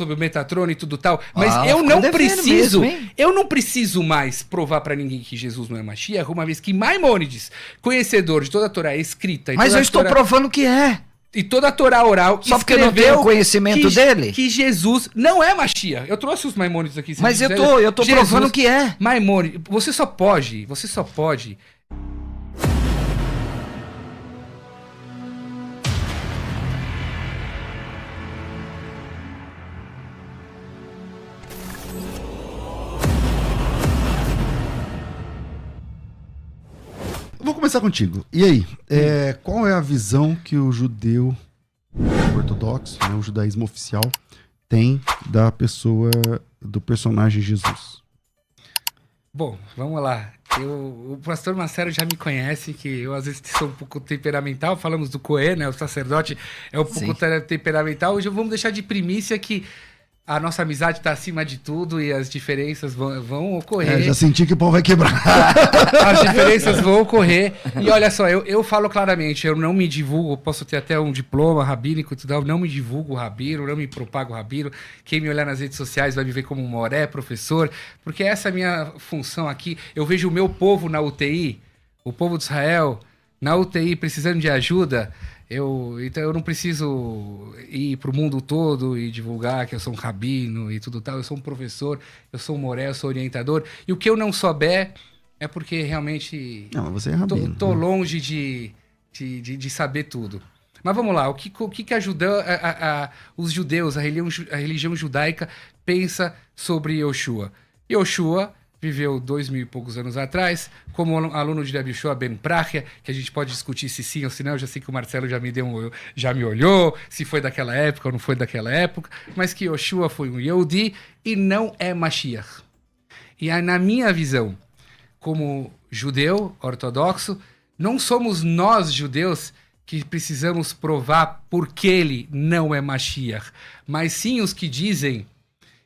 sobre o Metatron e tudo tal, mas eu não preciso mais provar pra ninguém que Jesus não é Mashiach, uma vez que Maimônides, conhecedor de toda a Torá escrita... Mas eu estou provando que é. E toda a Torá oral... Só porque eu não tenho conhecimento dele? Que Jesus não é Mashiach. Eu trouxe os Maimônides aqui. Mas eu tô provando que é. Maimônides, você só pode... Vou começar contigo. E aí, qual é a visão que o judeu ortodoxo, né, o judaísmo oficial, tem da pessoa, do personagem Jesus? Bom, vamos lá. O pastor Marcelo já me conhece, que eu às vezes sou um pouco temperamental. Falamos do Cohen, né? O sacerdote é um pouco temperamental. Hoje vamos deixar de primícia que a nossa amizade está acima de tudo e as diferenças vão ocorrer. Já senti que o pau vai quebrar. As diferenças vão ocorrer. E olha só, eu falo claramente, eu não me divulgo, posso ter até um diploma rabínico e tudo, eu não me divulgo rabino, não me propago rabino. Quem me olhar nas redes sociais vai me ver como um moré, professor, porque essa é a minha função aqui. Eu vejo o meu povo na UTI, o povo de Israel, na UTI precisando de ajuda. Então eu não preciso ir para o mundo todo e divulgar que eu sou um rabino e tudo tal. Eu sou um professor, eu sou um moré, eu sou orientador. E o que eu não souber é porque realmente... Não, mas você é rabino. Tô longe de saber tudo. Mas vamos lá, o que ajudou os judeus, a religião judaica pensa sobre Yoshua? Yoshua viveu 2000 e poucos anos atrás, como aluno de Rabbi Yoshua ben Prachia, que a gente pode discutir se sim ou se não. Eu já sei que o Marcelo já me olhou, se foi daquela época ou não foi daquela época, mas que Yoshua foi um Yehudi e não é Mashiach. E aí, na minha visão, como judeu ortodoxo, não somos nós, judeus, que precisamos provar porque ele não é Mashiach, mas sim os que dizem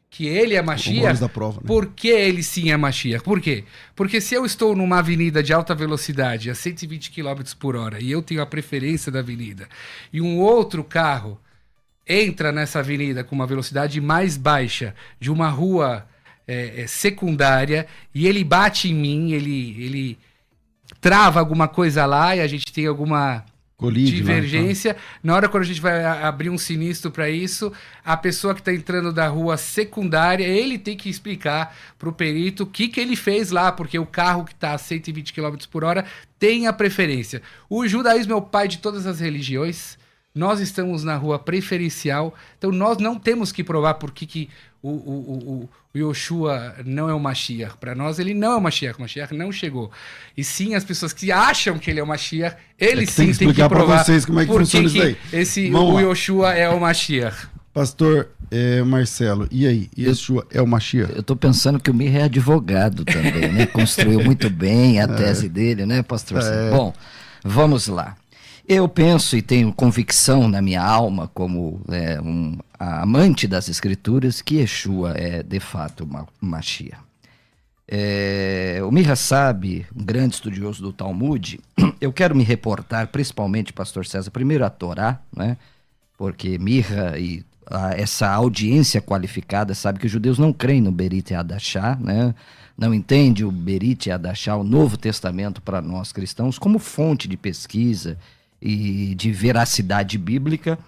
que ele é Mashiach, da prova, né? Porque ele sim é Mashiach. Por quê? Porque se eu estou numa avenida de alta velocidade a 120 km por hora e eu tenho a preferência da avenida e um outro carro entra nessa avenida com uma velocidade mais baixa de uma rua secundária e ele bate em mim, ele trava alguma coisa lá e a gente tem alguma... divergência. Lá, tá. Na hora quando a gente vai abrir um sinistro para isso, a pessoa que está entrando da rua secundária, ele tem que explicar para o perito o que ele fez lá, porque o carro que está a 120 km por hora tem a preferência. O judaísmo é o pai de todas as religiões. Nós estamos na rua preferencial, então nós não temos que provar por que o Yoshua não é o Mashiach. Para nós ele não é o Mashiach não chegou. E sim, as pessoas que acham que ele é o Mashiach, ele sim tem que provar vocês como é que funciona isso aí. O Yoshua é o Mashiach. Pastor Marcelo, e aí? Yoshua é o Mashiach? Eu tô pensando que o Mir é advogado também, né? Construiu muito bem a tese dele, né, pastor? Bom, vamos lá. Eu penso e tenho convicção na minha alma, como um amante das escrituras, que Yeshua é de fato Mashiach. O Mir Sabe, um grande estudioso do Talmud, eu quero me reportar principalmente, pastor César, primeiro a Torá, né? Porque Mirra e essa audiência qualificada sabe que os judeus não creem no Berit Hadashah, né? Não entende o Berit Hadashah, o Novo Testamento para nós cristãos, como fonte de pesquisa e de veracidade bíblica.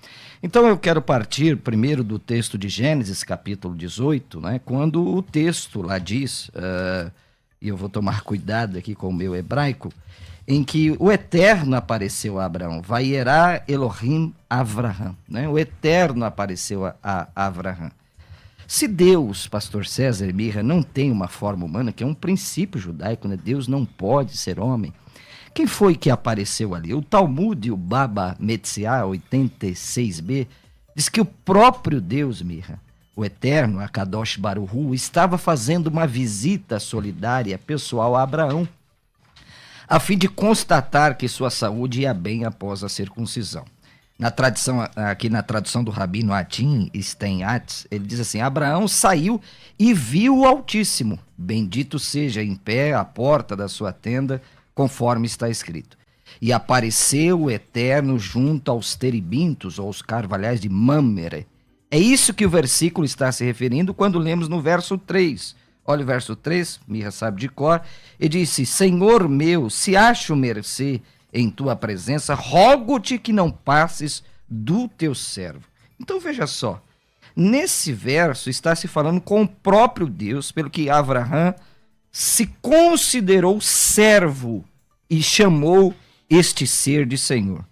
Então eu quero partir primeiro do texto de Gênesis, capítulo 18, né, quando o texto lá diz, e eu vou tomar cuidado aqui com o meu hebraico, em que o Eterno apareceu a Abraão, Vayerá Elohim Avraham, né, o Eterno apareceu a Avraham. Se Deus, pastor César e Mirra, não tem uma forma humana, que é um princípio judaico, né, Deus não pode ser homem, quem foi que apareceu ali? O Talmud, o Baba Metzia 86b, diz que o próprio Deus, Mirra, o Eterno, a Kadosh Baruch Hu, estava fazendo uma visita solidária pessoal a Abraão, a fim de constatar que sua saúde ia bem após a circuncisão. Na tradição, aqui na tradução do Rabino Atim Steinatz, ele diz assim: Abraão saiu e viu o Altíssimo, bendito seja em pé à porta da sua tenda, conforme está escrito. E apareceu o Eterno junto aos terebintos, ou aos carvalhais de Mamre, É isso que o versículo está se referindo quando lemos no verso 3. Olha o verso 3, Mirra sabe de cor, e disse: Senhor meu, se acho mercê em tua presença, rogo-te que não passes do teu servo. Então veja só, nesse verso está se falando com o próprio Deus, pelo que Abraão se considerou servo e chamou este ser de Senhor.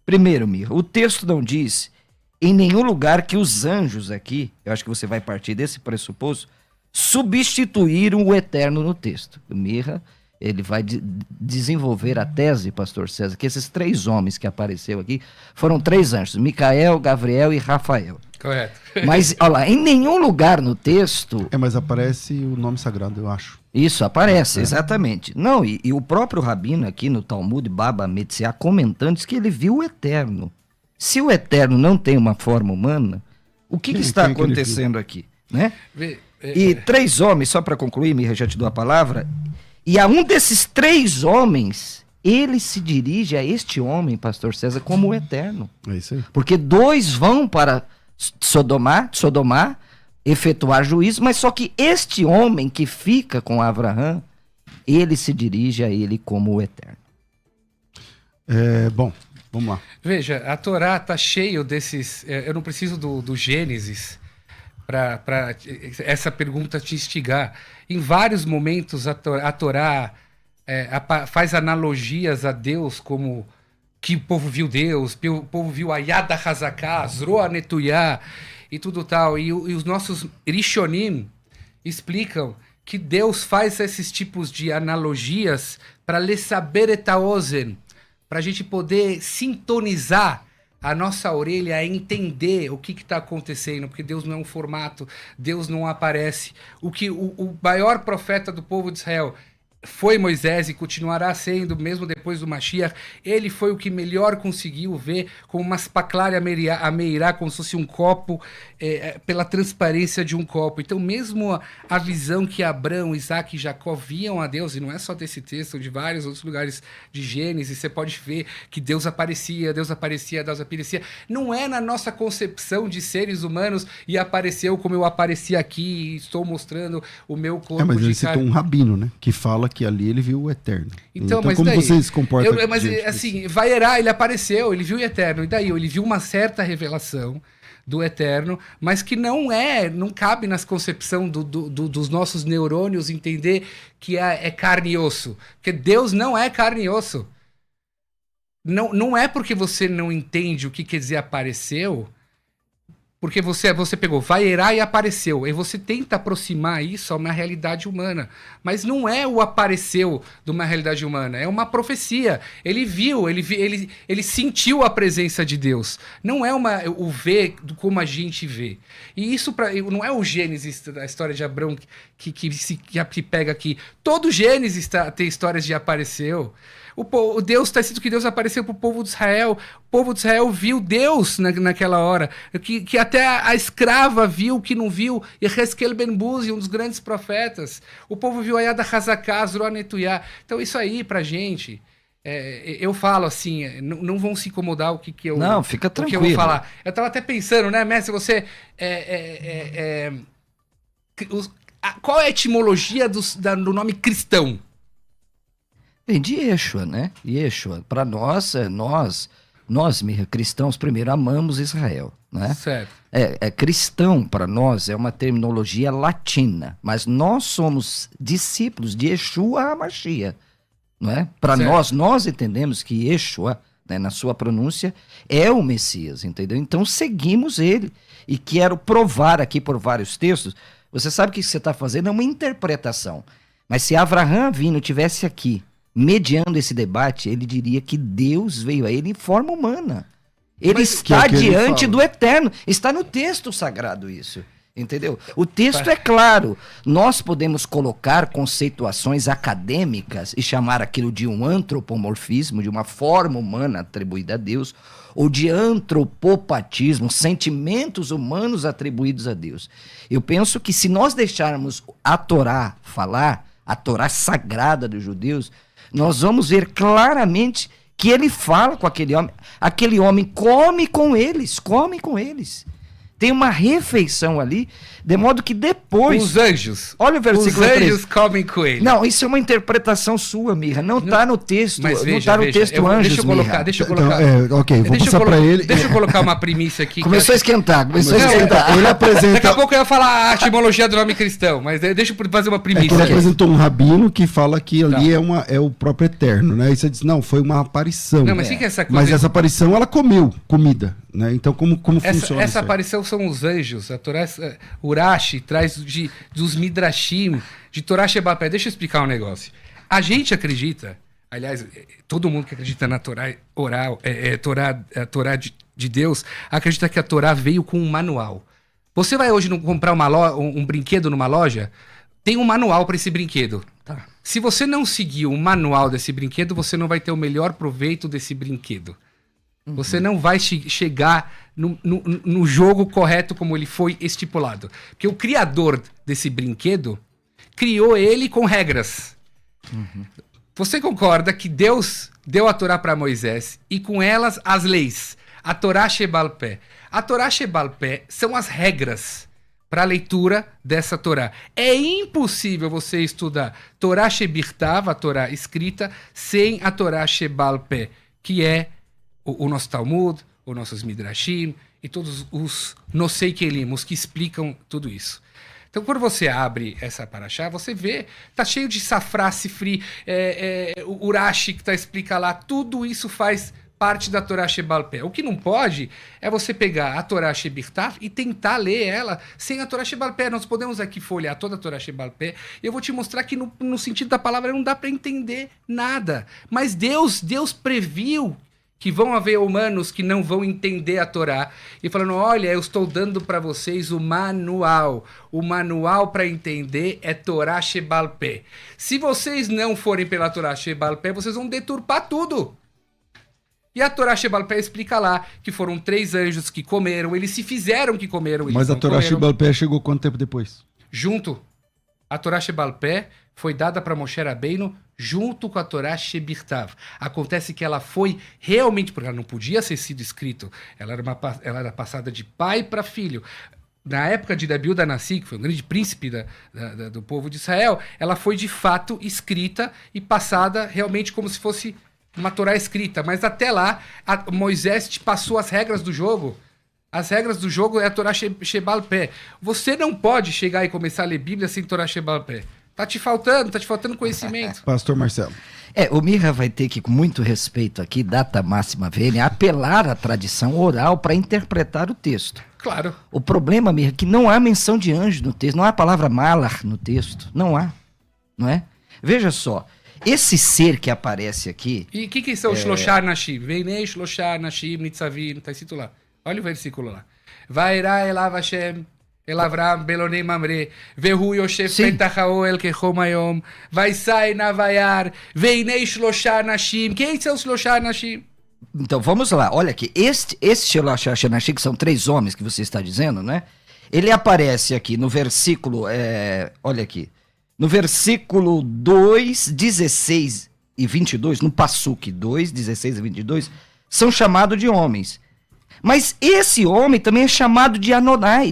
Primeiro, Mirra, o texto não diz em nenhum lugar que os anjos aqui, eu acho que você vai partir desse pressuposto, substituíram o eterno no texto. O Mirra, ele vai desenvolver a tese, pastor César, que esses 3 homens que apareceram aqui foram 3 anjos, Micael, Gabriel e Rafael. Correto. Mas, olha lá, em nenhum lugar no texto... Mas aparece o nome sagrado, eu acho. Isso, aparece, exatamente. Não, e o próprio Rabino aqui no Talmud, Baba Metsiah, comentando, diz que ele viu o eterno. Se o eterno não tem uma forma humana, o que está acontecendo aqui? Né? E 3 homens, só para concluir, Mirra, já te dou a palavra, e a um desses 3 homens, ele se dirige a este homem, pastor César, como o eterno. É isso aí. Porque 2 vão para Sodomar, efetuar juízo, mas só que este homem que fica com Abraão, ele se dirige a ele como o eterno. Bom, vamos lá. Veja, a Torá está cheio desses... Eu não preciso do Gênesis para essa pergunta te instigar. Em vários momentos a Torá faz analogias a Deus, como que o povo viu Deus, o povo viu a Yad HaZaká, Zroa Netuyá e tudo tal. E os nossos Rishonim explicam que Deus faz esses tipos de analogias para lesaber et haozen, para a gente poder sintonizar a nossa orelha a entender o que está acontecendo, porque Deus não é um formato, Deus não aparece. O que o maior profeta do povo de Israel foi Moisés e continuará sendo, mesmo depois do Mashiach. Ele foi o que melhor conseguiu ver como uma spaclária ameirá, como se fosse um copo, pela transparência de um copo. Então, mesmo a visão que Abraão, Isaac e Jacó viam a Deus, e não é só desse texto, de vários outros lugares de Gênesis, você pode ver que Deus aparecia, não é na nossa concepção de seres humanos e apareceu como eu apareci aqui e estou mostrando o meu corpo. Mas ele citou um rabino, né, que fala que ali ele viu o eterno. Então mas como daí, você se comporta? Mas assim, Vaierá, ele apareceu, ele viu o eterno, e daí ele viu uma certa revelação do eterno, mas que não cabe nas concepção dos nossos neurônios entender que é carne e osso, porque Deus não é carne e osso. Não é porque você não entende o que quer dizer apareceu, porque você pegou Vaierá e apareceu, e você tenta aproximar isso a uma realidade humana, mas não é o apareceu de uma realidade humana, é uma profecia. Ele viu, ele sentiu a presença de Deus, não é o ver como a gente vê. E isso não é o Gênesis, a história de Abraão que pega aqui. Todo Gênesis tem histórias de apareceu. O Deus, está escrito que Deus apareceu para o povo de Israel. O povo de Israel viu Deus naquela hora. Que até a escrava viu, que não viu. Yehezkel ben Buzi, um dos grandes profetas. O povo viu a Yad HaZaká, Zroa Netuyá. Então isso aí pra gente... eu falo assim, não vão se incomodar o que eu... Não, fica tranquilo. O que eu vou falar. Eu estava até pensando, né, mestre, você... qual é a etimologia do nome cristão? Vem de Yeshua, né? Yeshua. Para nós, cristãos, primeiro amamos Israel, né? Certo. Cristão, para nós, é uma terminologia latina, mas nós somos discípulos de Yeshua HaMashiach, não é? Para nós entendemos que Yeshua, né, na sua pronúncia, é o Messias, entendeu? Então seguimos ele. E quero provar aqui por vários textos. Você sabe que você está fazendo é uma interpretação, mas se Avraham Avinu tivesse aqui, mediando esse debate, ele diria que Deus veio a ele em forma humana. Ele está diante do eterno. Está no texto sagrado isso. Entendeu? O texto é claro. Nós podemos colocar conceituações acadêmicas e chamar aquilo de um antropomorfismo, de uma forma humana atribuída a Deus, ou de antropopatismo, sentimentos humanos atribuídos a Deus. Eu penso que se nós deixarmos a Torá falar, a Torá sagrada dos judeus, nós vamos ver claramente que ele fala com aquele homem come com eles. Tem uma refeição ali, de modo que depois... Os anjos. Olha o versículo Os 3. anjos comem coelho. Não, isso é uma interpretação sua, Mirra. Não está no texto. Mas veja, não está no veja, texto deixa anjos, eu colocar, Mirra. deixa eu colocar. Então, ok, vou passar para ele. Deixa eu colocar uma primícia aqui. Começou a esquentar, começou a esquentar. Ele apresenta... Daqui a pouco eu ia falar a etimologia do nome cristão, mas deixa eu fazer uma primícia. Ele apresentou um rabino que fala que ali é o próprio Eterno, né? E você diz, não, foi uma aparição. Não, mas o que é essa coisa? Mas essa aparição, ela comeu comida, né? Então, como funciona Essa isso aí? aparição são os anjos. A Torá, Urashi traz dos Midrashim, de Torá Shebapé. Deixa eu explicar um negócio. A gente acredita, aliás, todo mundo que acredita na Torá oral, Torá de Deus, acredita que a Torá veio com um manual. Você vai hoje comprar um brinquedo numa loja, tem um manual para esse brinquedo. Tá. Se você não seguir o manual desse brinquedo, você não vai ter o melhor proveito desse brinquedo. Você não vai chegar no jogo correto como ele foi estipulado. Porque o criador desse brinquedo criou ele com regras. Você concorda que Deus deu a Torá para Moisés e com elas as leis? A Torá Shebal Pé. A Torá Shebal Pé são as regras para a leitura dessa Torá. É impossível você estudar Torá Shebirtav, a Torá escrita, sem a Torá Shebal Pé, que é o nosso Talmud, os nossos Midrashim e todos os Nosei Kelim, os que explicam tudo isso. Então, quando você abre essa paraxá, você vê, tá cheio de safra, sifri, o Urashi que explica lá, tudo isso faz parte da Torá Shebal Pé. O que não pode é você pegar a Torá Shebirtav e tentar ler ela sem a Torá Shebal Pé. Nós podemos aqui folhear toda a Torá Shebal Pé e eu vou te mostrar que no sentido da palavra não dá para entender nada. Mas Deus previu que vão haver humanos que não vão entender a Torá e falando, olha, eu estou dando para vocês o manual. O manual para entender é Torá Shebal Pé. Se vocês não forem pela Torá Shebal Pé, vocês vão deturpar tudo. E a Torá Shebal Pé explica lá que foram 3 anjos que comeram, eles se fizeram que comeram. Mas a Torá Shebal Pé chegou quanto tempo depois? Junto. A Torá Shebal Pé foi dada para Moshe Rabbeinu junto com a Torá Shebirtav. Acontece que ela foi realmente, porque ela não podia ter sido escrita, ela era passada de pai para filho. Na época de Rabi Yehuda Hanassi, que foi um grande príncipe do povo de Israel, ela foi de fato escrita e passada realmente como se fosse uma Torá escrita. Mas até lá, Moisés te passou as regras do jogo. As regras do jogo é a Torá Shebal Pé. Você não pode chegar e começar a ler Bíblia sem Torá Shebal Pé. Tá te faltando conhecimento. Pastor Marcelo. O Mirra vai ter que, com muito respeito aqui, data máxima vênia, apelar à tradição oral para interpretar o texto. Claro. O problema, Mirra, é que não há menção de anjo no texto, não há a palavra malar no texto, não há, não é? Veja só, esse ser que aparece aqui... E o que são os Shloshar Nashim? Veinei Shloshar Nashim Nitzavim, tá escrito lá. Olha o versículo lá. Vairá elav Hashem, el Avram Belonei Mamre, vehu Yoshev Petach Haoel Kechom Hayom, vaisai navayar, veinei Shloshar Nashim. Quem são os Shloshar Nashim? Então, vamos lá. Olha aqui, esse Shloshar Nashim, que são 3 homens que você está dizendo, né? Ele aparece aqui no versículo, olha aqui, no versículo 2, 16 e 22, no Passuque 2, 16 e 22, são chamados de homens. Mas esse homem também é chamado de Adonai.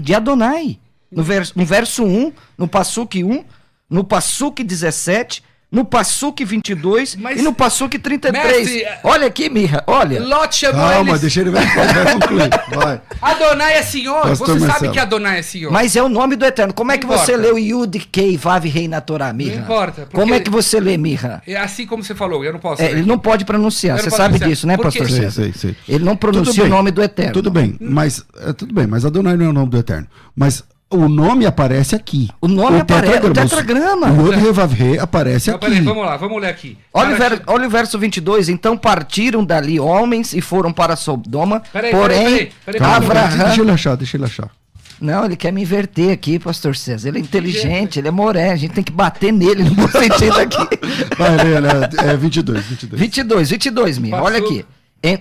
No verso 1, no Passuque 1, no Passuque 17, no Passuque 22 e no Passuque 33. Mestre, olha aqui, Mirra, olha. Lot chamou Calma, eles... deixa ele vai concluir. Vai. Adonai é Senhor. Pastor Você Marcelo. sabe que Adonai é Senhor. Mas é o nome do Eterno. Como é que Não você importa. leu Yud, Kei, Vav, Rei na Torá, Mirra? Não importa. porque- Como é que você lê, Mirra? É assim como você falou, eu não posso. Ele não pode pronunciar, Eu você não posso sabe pronunciar. disso, né, Por quê? pastor Sei, César? sei. Ele não Tudo pronuncia o bem. nome do Eterno. Tudo bem, mas Adonai não é o nome do Eterno. Mas o nome aparece aqui. O nome aparece, o tetragrama. O Yod Revav Re aparece Não, aqui. peraí, vamos lá, vamos ler aqui. Olha o verso 22. Então partiram dali homens e foram para Sodoma, Peraí, porém peraí, Calma, Avraham... deixa ele achar. Não, ele quer me inverter aqui, pastor César. Ele é inteligente, ele é moré. A gente tem que bater nele no bom sentido aqui. Vai, 22. 22, minha. Olha aqui.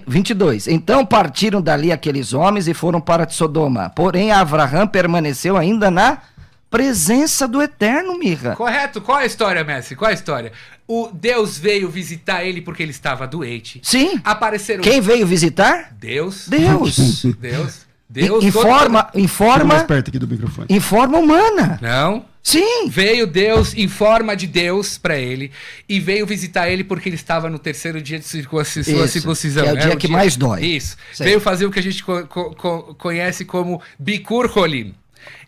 22. Então partiram dali aqueles homens e foram para Sodoma. Porém, Avraham permaneceu ainda na presença do Eterno, Mirra. Correto. Qual é a história, mestre? Qual é a história? O Deus veio visitar ele porque ele estava doente. Sim. Apareceram... Quem veio visitar? Deus. Deus. Deus Em Fica mais perto aqui do microfone. em forma humana. Não. Sim. Veio Deus em forma de Deus para ele e veio visitar ele porque ele estava no terceiro dia de sua circuncisão. Que é o dia que mais dói. Isso. Certo. Veio fazer o que a gente conhece como Bikur Cholim.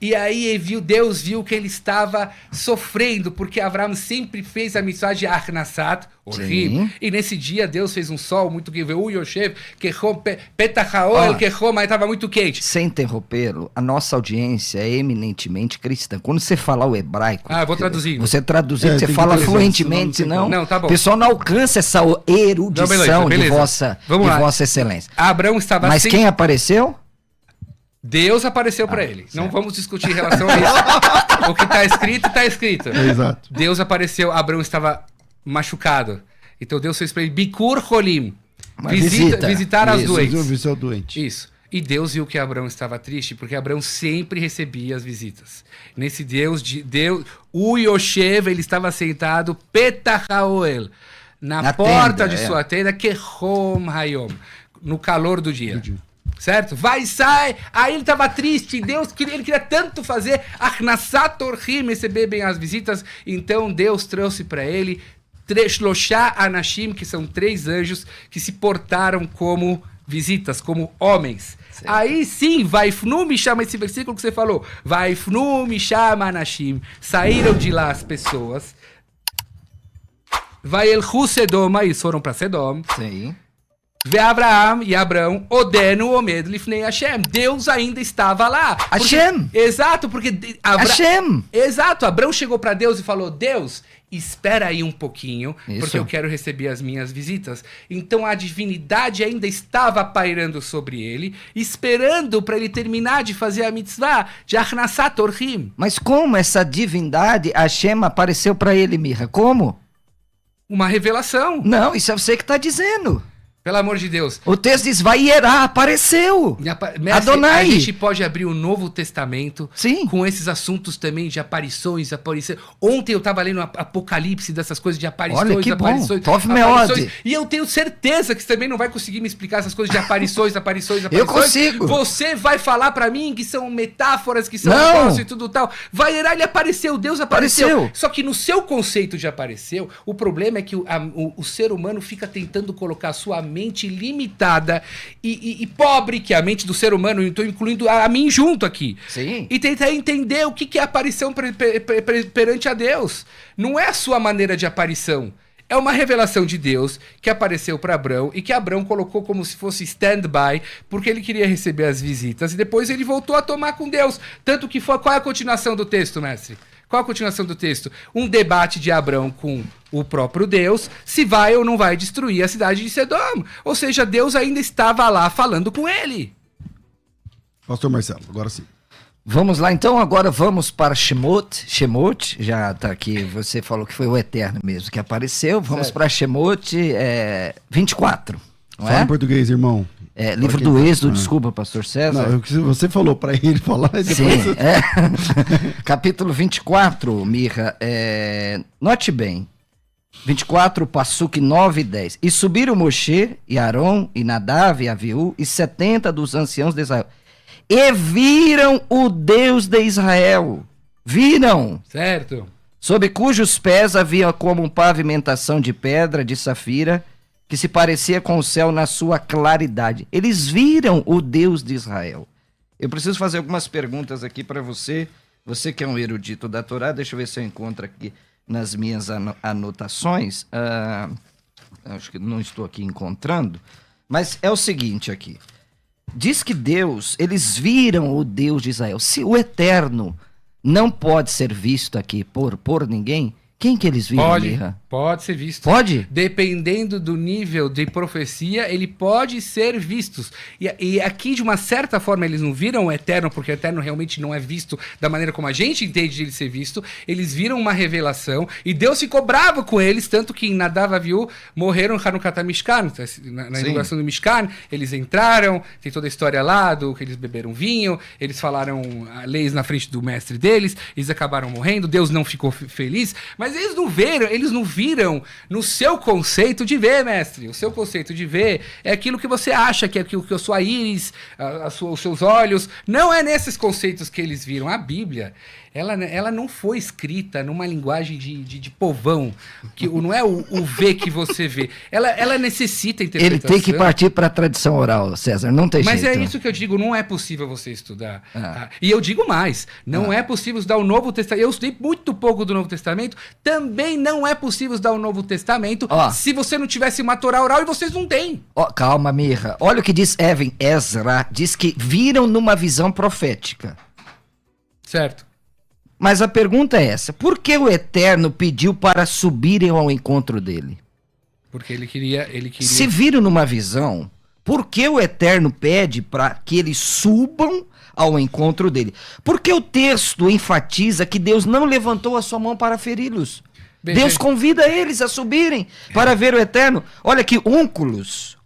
E aí Deus viu que ele estava sofrendo, porque Abraão sempre fez a mitzvah de Arnasat, horrível. E nesse dia Deus fez um sol muito quente, o Yoshev, que Petachaol, que estava muito quente. Sem interrompê-lo, a nossa audiência é eminentemente cristã. Quando você falar o hebraico... vou traduzir. Você traduzir, você tem fala que ter fluentemente, senão senão não, tá bom. o pessoal não alcança essa erudição beleza. de vossa excelência. Abraão estava Mas quem apareceu? Deus apareceu para ele. Não vamos discutir em relação a isso. O que está escrito, está escrito. Exato. Deus apareceu, Abraão estava machucado. Então Deus fez para ele Bikur Cholim. Visitar as doentes. Visitar o doente. Isso. E Deus viu que Abraão estava triste, porque Abraão sempre recebia as visitas. Nesse Deus, o Yoshev, ele estava sentado, Petachaoel, na porta de sua tenda, Kehom Hayom, no calor do dia. Certo? Sai! Aí ele estava triste, ele queria tanto fazer Arnasat Orhim, receber bem as visitas, então Deus trouxe para ele Shloshá Anashim, que são 3 anjos que se portaram como visitas, como homens. Certo. Aí sim, Vaifnu me chama, esse versículo que você falou, Vaifnu me chama Anashim, saíram de lá as pessoas, Vaelchu Sedoma, eles foram para Sedom. Sim. Vê Abraão e Abrão, Odeno, Omed, Lifnei Hashem. Deus ainda estava lá. Hashem. Exato, porque... Hashem. Exato, Abrão chegou para Deus e falou, Deus, espera aí um pouquinho, Isso. porque eu quero receber as minhas visitas. Então a divindade ainda estava pairando sobre ele, esperando para ele terminar de fazer a mitzvah de Arnasat Orhim. Mas como essa divindade, Hashem, apareceu para ele, Mirra? Como? Uma revelação. Não, isso é você que está dizendo. Pelo amor de Deus. O texto diz, Vaierá, apareceu. Mestre, Adonai. a gente pode abrir o Novo Testamento Sim. com esses assuntos também de aparições. Ontem eu estava lendo Apocalipse, dessas coisas de aparições. Olha, que aparições, bom. Tov aparições. meod. E eu tenho certeza que você também não vai conseguir me explicar essas coisas de aparições. Eu consigo. Você vai falar para mim que são metáforas, que são Não. negócios e tudo tal. Vaierá, ele apareceu, Deus apareceu. Só que no seu conceito de apareceu, o problema é que o ser humano fica tentando colocar a sua mente limitada e pobre, que é a mente do ser humano, estou incluindo a mim junto aqui. Sim. E tentar entender o que é aparição perante a Deus. Não é a sua maneira de aparição. É uma revelação de Deus que apareceu para Abrão e que Abrão colocou como se fosse stand-by, porque ele queria receber as visitas. E depois ele voltou a tomar com Deus. Tanto que foi... Qual é a continuação do texto, mestre? Qual a continuação do texto? Um debate de Abrão com o próprio Deus, se vai ou não vai destruir a cidade de Sedom. Ou seja, Deus ainda estava lá falando com ele. Pastor Marcelo, agora sim. Vamos lá, então, agora vamos para Shemot. Shemot, já está aqui, você falou que foi o Eterno mesmo que apareceu. Vamos para Shemot 24, não Fala é? em português, irmão. Livro do Êxodo, desculpa, pastor César. Não, você falou para ele falar e depois... Sim, capítulo 24, Mirra, note bem, 24, Passuque 9 e 10. E subiram Moshe, e Arão, e Nadav, e Aviú, e 70 dos anciãos de Israel. E viram o Deus de Israel. Viram. Certo. Sob cujos pés havia como uma pavimentação de pedra, de safira, que se parecia com o céu na sua claridade. Eles viram o Deus de Israel. Eu preciso fazer algumas perguntas aqui para você. Você que é um erudito da Torá, deixa eu ver se eu encontro aqui nas minhas anotações. Acho que não estou aqui encontrando. Mas é o seguinte aqui. Diz que Deus, eles viram o Deus de Israel. Se o Eterno não pode ser visto aqui por ninguém, quem que eles viram, Mirra? Pode ser visto. Pode? Dependendo do nível de profecia, ele pode ser visto. E aqui, de uma certa forma, eles não viram o Eterno, porque o Eterno realmente não é visto da maneira como a gente entende de ele ser visto. Eles viram uma revelação e Deus ficou bravo com eles, tanto que em Nadav e Aviú morreram no Hanukkah Mishkan. Na inauguração do Mishkan, eles entraram, tem toda a história lá do que eles beberam vinho, eles falaram leis na frente do mestre deles, eles acabaram morrendo, Deus não ficou feliz, mas Mas eles não viram no seu conceito de ver, mestre. O seu conceito de ver é aquilo que você acha, que é aquilo que a sua íris, os seus olhos. Não é nesses conceitos que eles viram. A Bíblia, ela não foi escrita numa linguagem de povão, que não é o ver que você vê. Ela necessita interpretação. Ele tem que partir para a tradição oral, César, não tem Mas jeito. é isso que eu digo, não é possível você estudar. E eu digo mais, não é possível estudar o Novo Testamento. Eu estudei muito pouco do Novo Testamento, também não é possível estudar o Novo Testamento se você não tivesse uma Torá oral, e vocês não têm. Calma, Mirra. Olha o que diz Ezra, diz que viram numa visão profética. Certo. Mas a pergunta é essa, por que o Eterno pediu para subirem ao encontro dele? Porque ele queria... Se viram numa visão, por que o Eterno pede para que eles subam ao encontro dele? Porque o texto enfatiza que Deus não levantou a sua mão para feri-los. Deus convida eles a subirem para ver o Eterno. Olha aqui, Únculos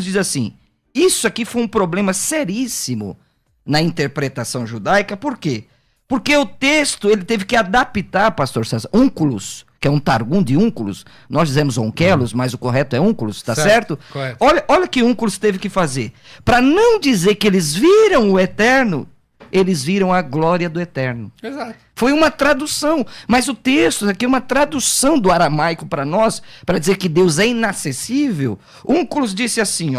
diz assim, isso aqui foi um problema seríssimo na interpretação judaica, por quê? Porque o texto, ele teve que adaptar, pastor César, Únculos, que é um targum de Únculos, nós dizemos Onkelos, mas o correto é Únculos, tá certo? Correto. Olha o que Únculos teve que fazer. Para não dizer que eles viram o Eterno, eles viram a glória do Eterno. Exato. Foi uma tradução, mas o texto aqui é uma tradução do aramaico para nós, para dizer que Deus é inacessível. Únculos disse assim,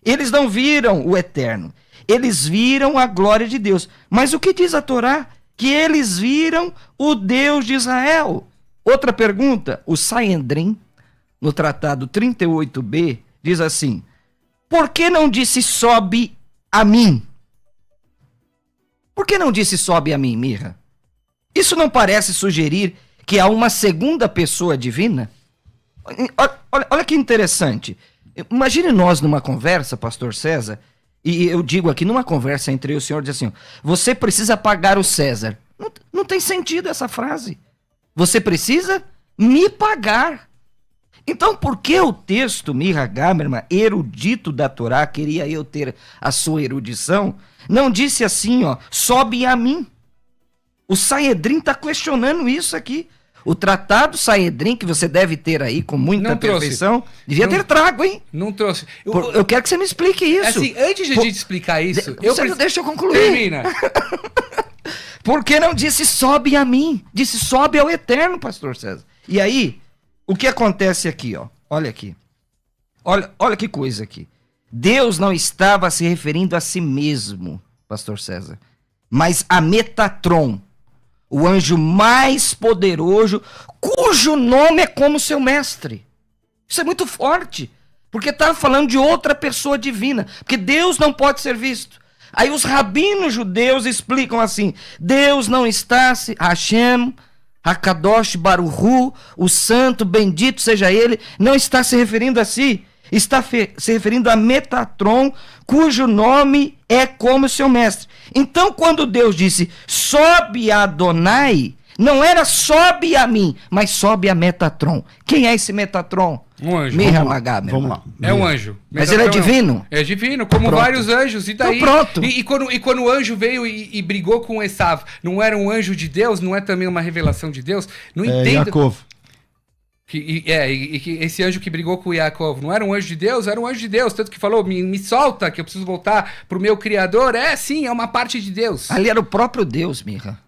eles não viram o Eterno, eles viram a glória de Deus. Mas o que diz a Torá? Que eles viram o Deus de Israel. Outra pergunta, o Sanhedrin, no tratado 38b, diz assim, por que não disse sobe a mim? Por que não disse sobe a mim, Mirra? Isso não parece sugerir que há uma segunda pessoa divina? Olha que interessante. Imagine nós numa conversa, pastor César, e eu digo aqui, numa conversa entre eu e o senhor, diz assim, você precisa pagar o César. Não tem sentido essa frase. Você precisa me pagar. Então, por que o texto, Mirra Gamerman, erudito da Torá, queria eu ter a sua erudição, não disse assim, sobe a mim? O Sanhedrin está questionando isso aqui. O tratado Sanhedrin, que você deve ter aí com muita perfeição, devia ter trago, hein? Não trouxe. Eu quero que você me explique isso. Assim, antes de a gente explicar isso... Deixa eu concluir. Termina. Por que não disse sobe a mim? Disse sobe ao Eterno, pastor César. E aí, o que acontece aqui, Olha aqui. Olha que coisa aqui. Deus não estava se referindo a si mesmo, pastor César, mas a Metatron, o anjo mais poderoso, cujo nome é como seu mestre. Isso é muito forte, porque estava falando de outra pessoa divina, porque Deus não pode ser visto. Aí os rabinos judeus explicam assim, Deus não está, Hashem, Hakadosh Baruchu, o santo, bendito seja ele, não está se referindo a si, está se referindo a Metatron, cujo nome é como seu mestre. Então, quando Deus disse, sobe a Adonai, não era sobe a mim, mas sobe a Metatron. Quem é esse Metatron? Um anjo. Vamos lá. É um anjo. Mas ele é divino? É divino, como vários anjos. E daí, então pronto. E quando o anjo veio e brigou com Esav, não era um anjo de Deus? Não é também uma revelação de Deus? Não entendo. Yaakov. Que esse anjo que brigou com o Yaakov não era um anjo de Deus? Era um anjo de Deus, tanto que falou, me solta, que eu preciso voltar pro meu Criador. Sim, é uma parte de Deus. Ali era o próprio Deus, Mirra.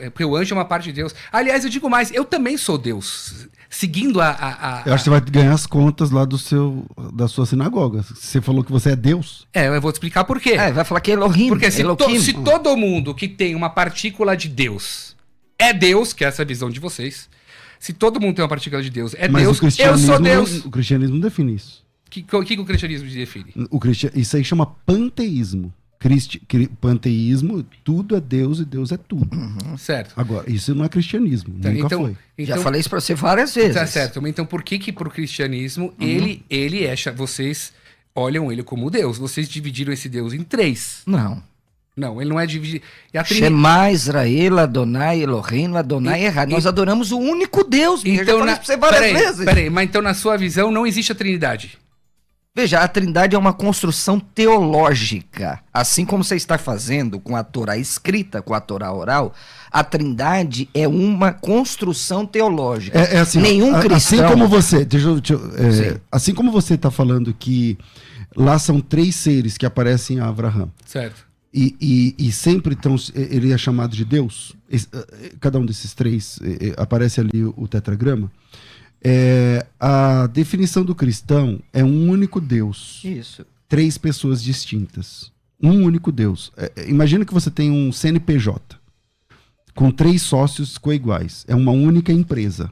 Porque o anjo é uma parte de Deus. Aliás, eu digo mais, eu também sou Deus. Seguindo Eu acho que você vai ganhar as contas lá da sua sinagoga. Você falou que você é Deus. Eu vou te explicar por quê. Vai falar que é Elohim. Porque se todo mundo que tem uma partícula de Deus é Deus, que é essa visão de vocês... Se todo mundo tem uma partícula de Deus, é Deus, eu sou Deus. O cristianismo define isso. O que o cristianismo define? Isso aí chama panteísmo. Panteísmo, tudo é Deus e Deus é tudo. Certo. Agora, isso não é cristianismo, nunca foi. Já falei isso pra você várias vezes. Tá certo, mas então por que pro cristianismo ele é... Vocês olham ele como Deus, vocês dividiram esse Deus em 3. Não, ele não é dividido. Shema Israel, Adonai, Elohim, Adonai errado. Nós adoramos o único Deus, então, eu já falei isso pra você várias vezes. Peraí, mas então na sua visão não existe a Trindade? Veja, a Trindade é uma construção teológica. Assim como você está fazendo com a Torá escrita, com a Torá oral, a Trindade é uma construção teológica. É assim, Nenhum cristão... Assim como você... assim como você está falando que lá são 3 seres que aparecem a Abraão. Certo. E sempre ele é chamado de Deus. Cada um desses 3 aparece ali o tetragrama. A definição do cristão é um único Deus. Isso. 3 pessoas distintas. Um único Deus. Imagina que você tem um CNPJ com 3 sócios coiguais. É uma única empresa.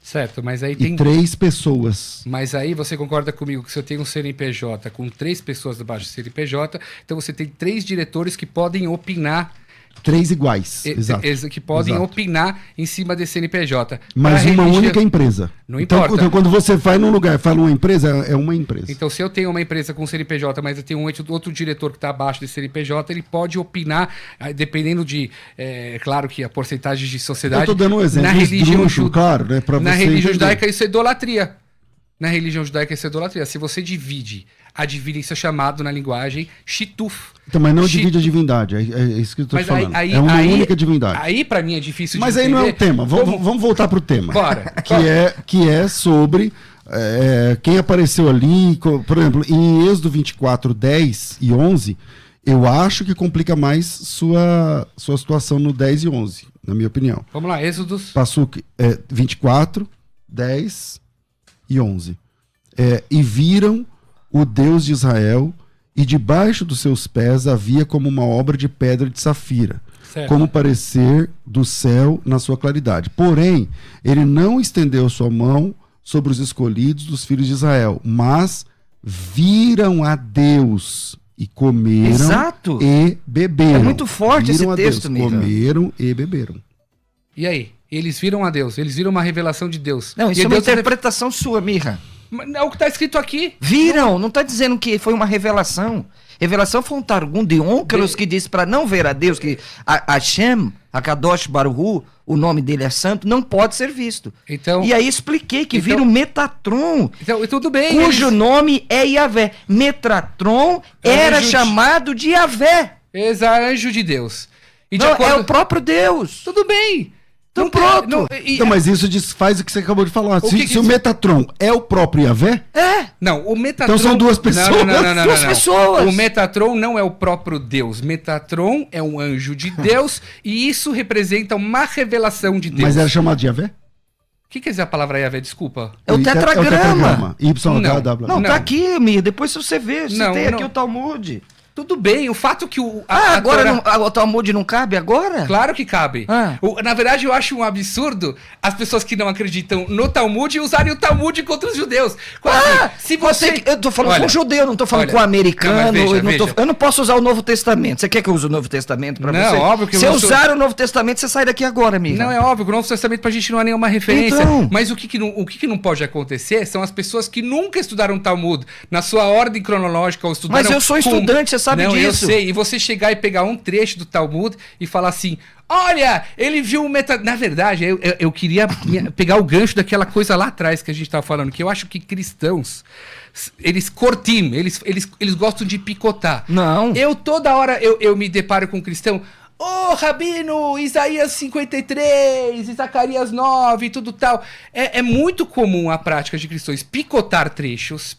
Certo, mas aí E tem... 3 pessoas. Mas aí você concorda comigo que se eu tenho um CNPJ com 3 pessoas debaixo do CNPJ, então você tem 3 diretores que podem opinar... 3 iguais. Exato. Que podem Exato. opinar em cima desse CNPJ. Mas Pra uma religião- única empresa. Não Então, importa. quando você vai num lugar e fala uma empresa, é uma empresa. Então, se eu tenho uma empresa com CNPJ, mas eu tenho outro diretor que está abaixo desse CNPJ, ele pode opinar, dependendo de, claro que a porcentagem de sociedade... Eu tô dando um exemplo na religião, esdrúxulo, claro, né, pra na você religião entender. judaica isso é idolatria. Na religião judaica isso é idolatria. Se você divide a divindência chamado na linguagem shituf. Então, mas não Shi- divide a divindade, é isso que eu tô Mas te falando. aí- é uma aí- única divindade. Aí, para mim, é difícil Mas de aí entender. não é o tema. Vamos voltar pro tema. Bora. Que é sobre quem apareceu ali. Por exemplo, em Êxodo 24, 10 e 11, eu acho que complica mais sua situação no 10 e 11, na minha opinião. Vamos lá, Êxodos. Passuque 24, 10 e 11. E viram o Deus de Israel, e debaixo dos seus pés havia como uma obra de pedra de safira, Certo. como parecer do céu na sua claridade. Porém, ele não estendeu sua mão sobre os escolhidos dos filhos de Israel, mas viram a Deus e comeram Exato. e beberam. É muito forte esse Viram a texto, Deus, Miriam. comeram e beberam. E aí? Eles viram a Deus, eles viram uma revelação de Deus. Não, isso E é uma Deus interpretação sua, Mirra. É o que está escrito aqui. Viram, não está dizendo que foi uma revelação. Revelação foi um Targum de Onkelos que disse para não ver a Deus, que Hashem, Akadosh Baruch Hu, o nome dele é santo, não pode ser visto. Então, E aí expliquei que Então- viram Metatron, então tudo bem. cujo nome é Yavé. Metatron era Anjo de- chamado de Yavé. Anjo de Deus. E de Não, acordo- é o próprio Deus. Tudo bem. Então Não tem- pronto. não- Então, mas isso desfaz o que você acabou de falar. O Se, que que se o isso- Metatron é o próprio Yavé, Não, o Metatron... Então são 2 pessoas? Não. Duas pessoas. O Metatron não é o próprio Deus. Metatron é um anjo de Deus e isso representa uma revelação de Deus. mas era chamado de Yavé? O que quer dizer a palavra Yahvé? Desculpa. É o tetragrama. YHWH. Não, Não. tá aqui, Mir. Depois se você ver, Não, citei aqui não. o Talmud. Tudo bem, o fato que o... Agora Torá- o Talmud não cabe agora? Claro que cabe. Ah. Na verdade, eu acho um absurdo as pessoas que não acreditam no Talmud usarem o Talmud contra os judeus. Se você... Eu tô falando Olha, com judeu, não tô falando olha, com americano. não, mas veja, eu, não tô- veja. eu não posso usar o Novo Testamento. Você quer que eu use o Novo Testamento pra Não, você? óbvio que eu Se eu não sou- usar o Novo Testamento, você sai daqui agora, amiga. Não, é óbvio que o Novo Testamento pra gente não é nenhuma referência. Então. Mas o que não pode acontecer são as pessoas que nunca estudaram Talmud na sua ordem cronológica ou estudaram... Mas eu sou estudante, você sabe não, disso. Eu sei. E você chegar e pegar um trecho do Talmud e falar assim... Olha, ele viu o Na verdade, eu queria pegar o gancho daquela coisa lá atrás que a gente estava falando, que eu acho que cristãos, eles cortim, eles gostam de picotar. Não. Eu toda hora eu me deparo com um cristão... Ô, Rabino, Isaías 53, Zacarias 9 e tudo tal. É muito comum a prática de cristãos picotar trechos,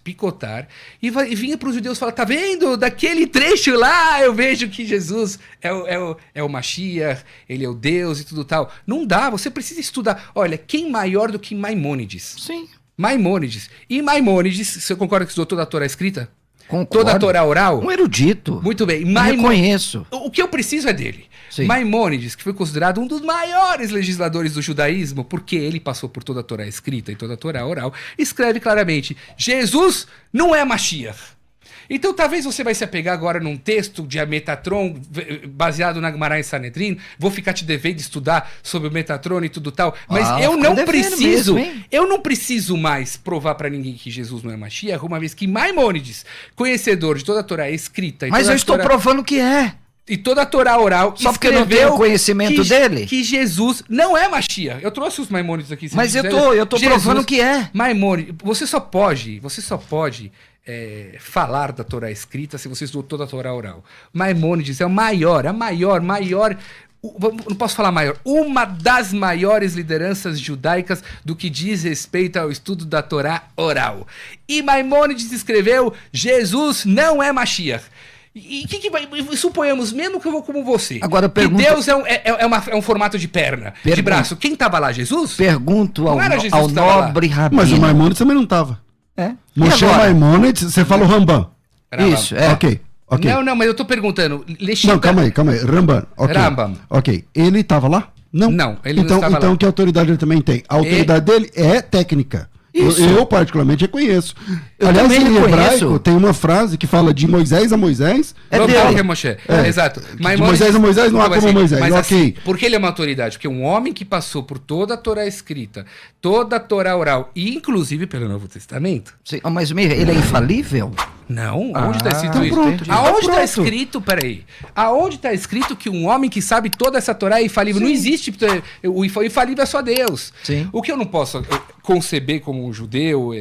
e vinha para os judeus e falar, tá vendo? Daquele trecho lá eu vejo que Jesus é o Mashiach, ele é o Deus e tudo tal. Não dá, você precisa estudar. Olha, quem maior do que Maimônides? Sim. Maimônides. E Maimônides, você concorda que estudou toda a Torá escrita? Concordo. Toda a Torá oral? Um erudito. Muito bem. Eu reconheço. O que eu preciso é dele. Sim. Maimônides, que foi considerado um dos maiores legisladores do judaísmo, porque ele passou por toda a Torá escrita e toda a Torá oral, escreve claramente: Jesus não é Mashiach. Então talvez você vai se apegar agora num texto de Metatron, baseado na Gemara em Sanedrin, vou ficar te devendo estudar sobre o Metatron e tudo tal, mas eu fica não devendo preciso, mesmo, hein? eu não preciso mais provar pra ninguém que Jesus não é Mashiach, uma vez que Maimônides, conhecedor de toda a Torá escrita... e Mas toda eu a estou Torá- provando que é. E toda a Torá oral Só porque eu não tenho conhecimento dele? Que Jesus não é Mashiach. Eu trouxe os Maimônides aqui. Mas eu tô provando que é. Maimônides, você só pode falar da Torá escrita se você estudou toda a Torá oral. Maimônides é a maior, não posso falar maior, uma das maiores lideranças judaicas do que diz respeito ao estudo da Torá oral. E Maimônides escreveu: Jesus não é Mashiach. E que vai. Suponhamos, mesmo que eu vou como você. Agora, que Deus é um formato de perna, de braço. Quem estava lá? Jesus? Pergunto ao nobre rabino. Mas o Maimônides também não estava. Moshe Maimônides, você fala o Rambam. Isso, é. Ok. Não, mas eu tô perguntando. Não, calma aí. Rambam. Rambam. Ok. Ele estava lá? Não. Não, ele não estava lá. Então, que autoridade ele também tem? A autoridade dele é técnica. Eu particularmente reconheço. Aliás, em hebraico tem uma frase que fala de Moisés a Moisés. Exato. De Moisés a Moisés não há como Moisés. Mas ok. Assim, porque ele é uma autoridade? Porque um homem que passou por toda a Torá escrita, toda a Torá oral, e inclusive pelo Novo Testamento. Sim, mas ele é infalível? Não, onde está escrito isso? Pronto. Aonde está escrito, peraí, aonde está escrito que um homem que sabe toda essa Torá é infalível? Sim. Não existe, o infalível é só Deus. Sim. O que eu não posso conceber como um judeu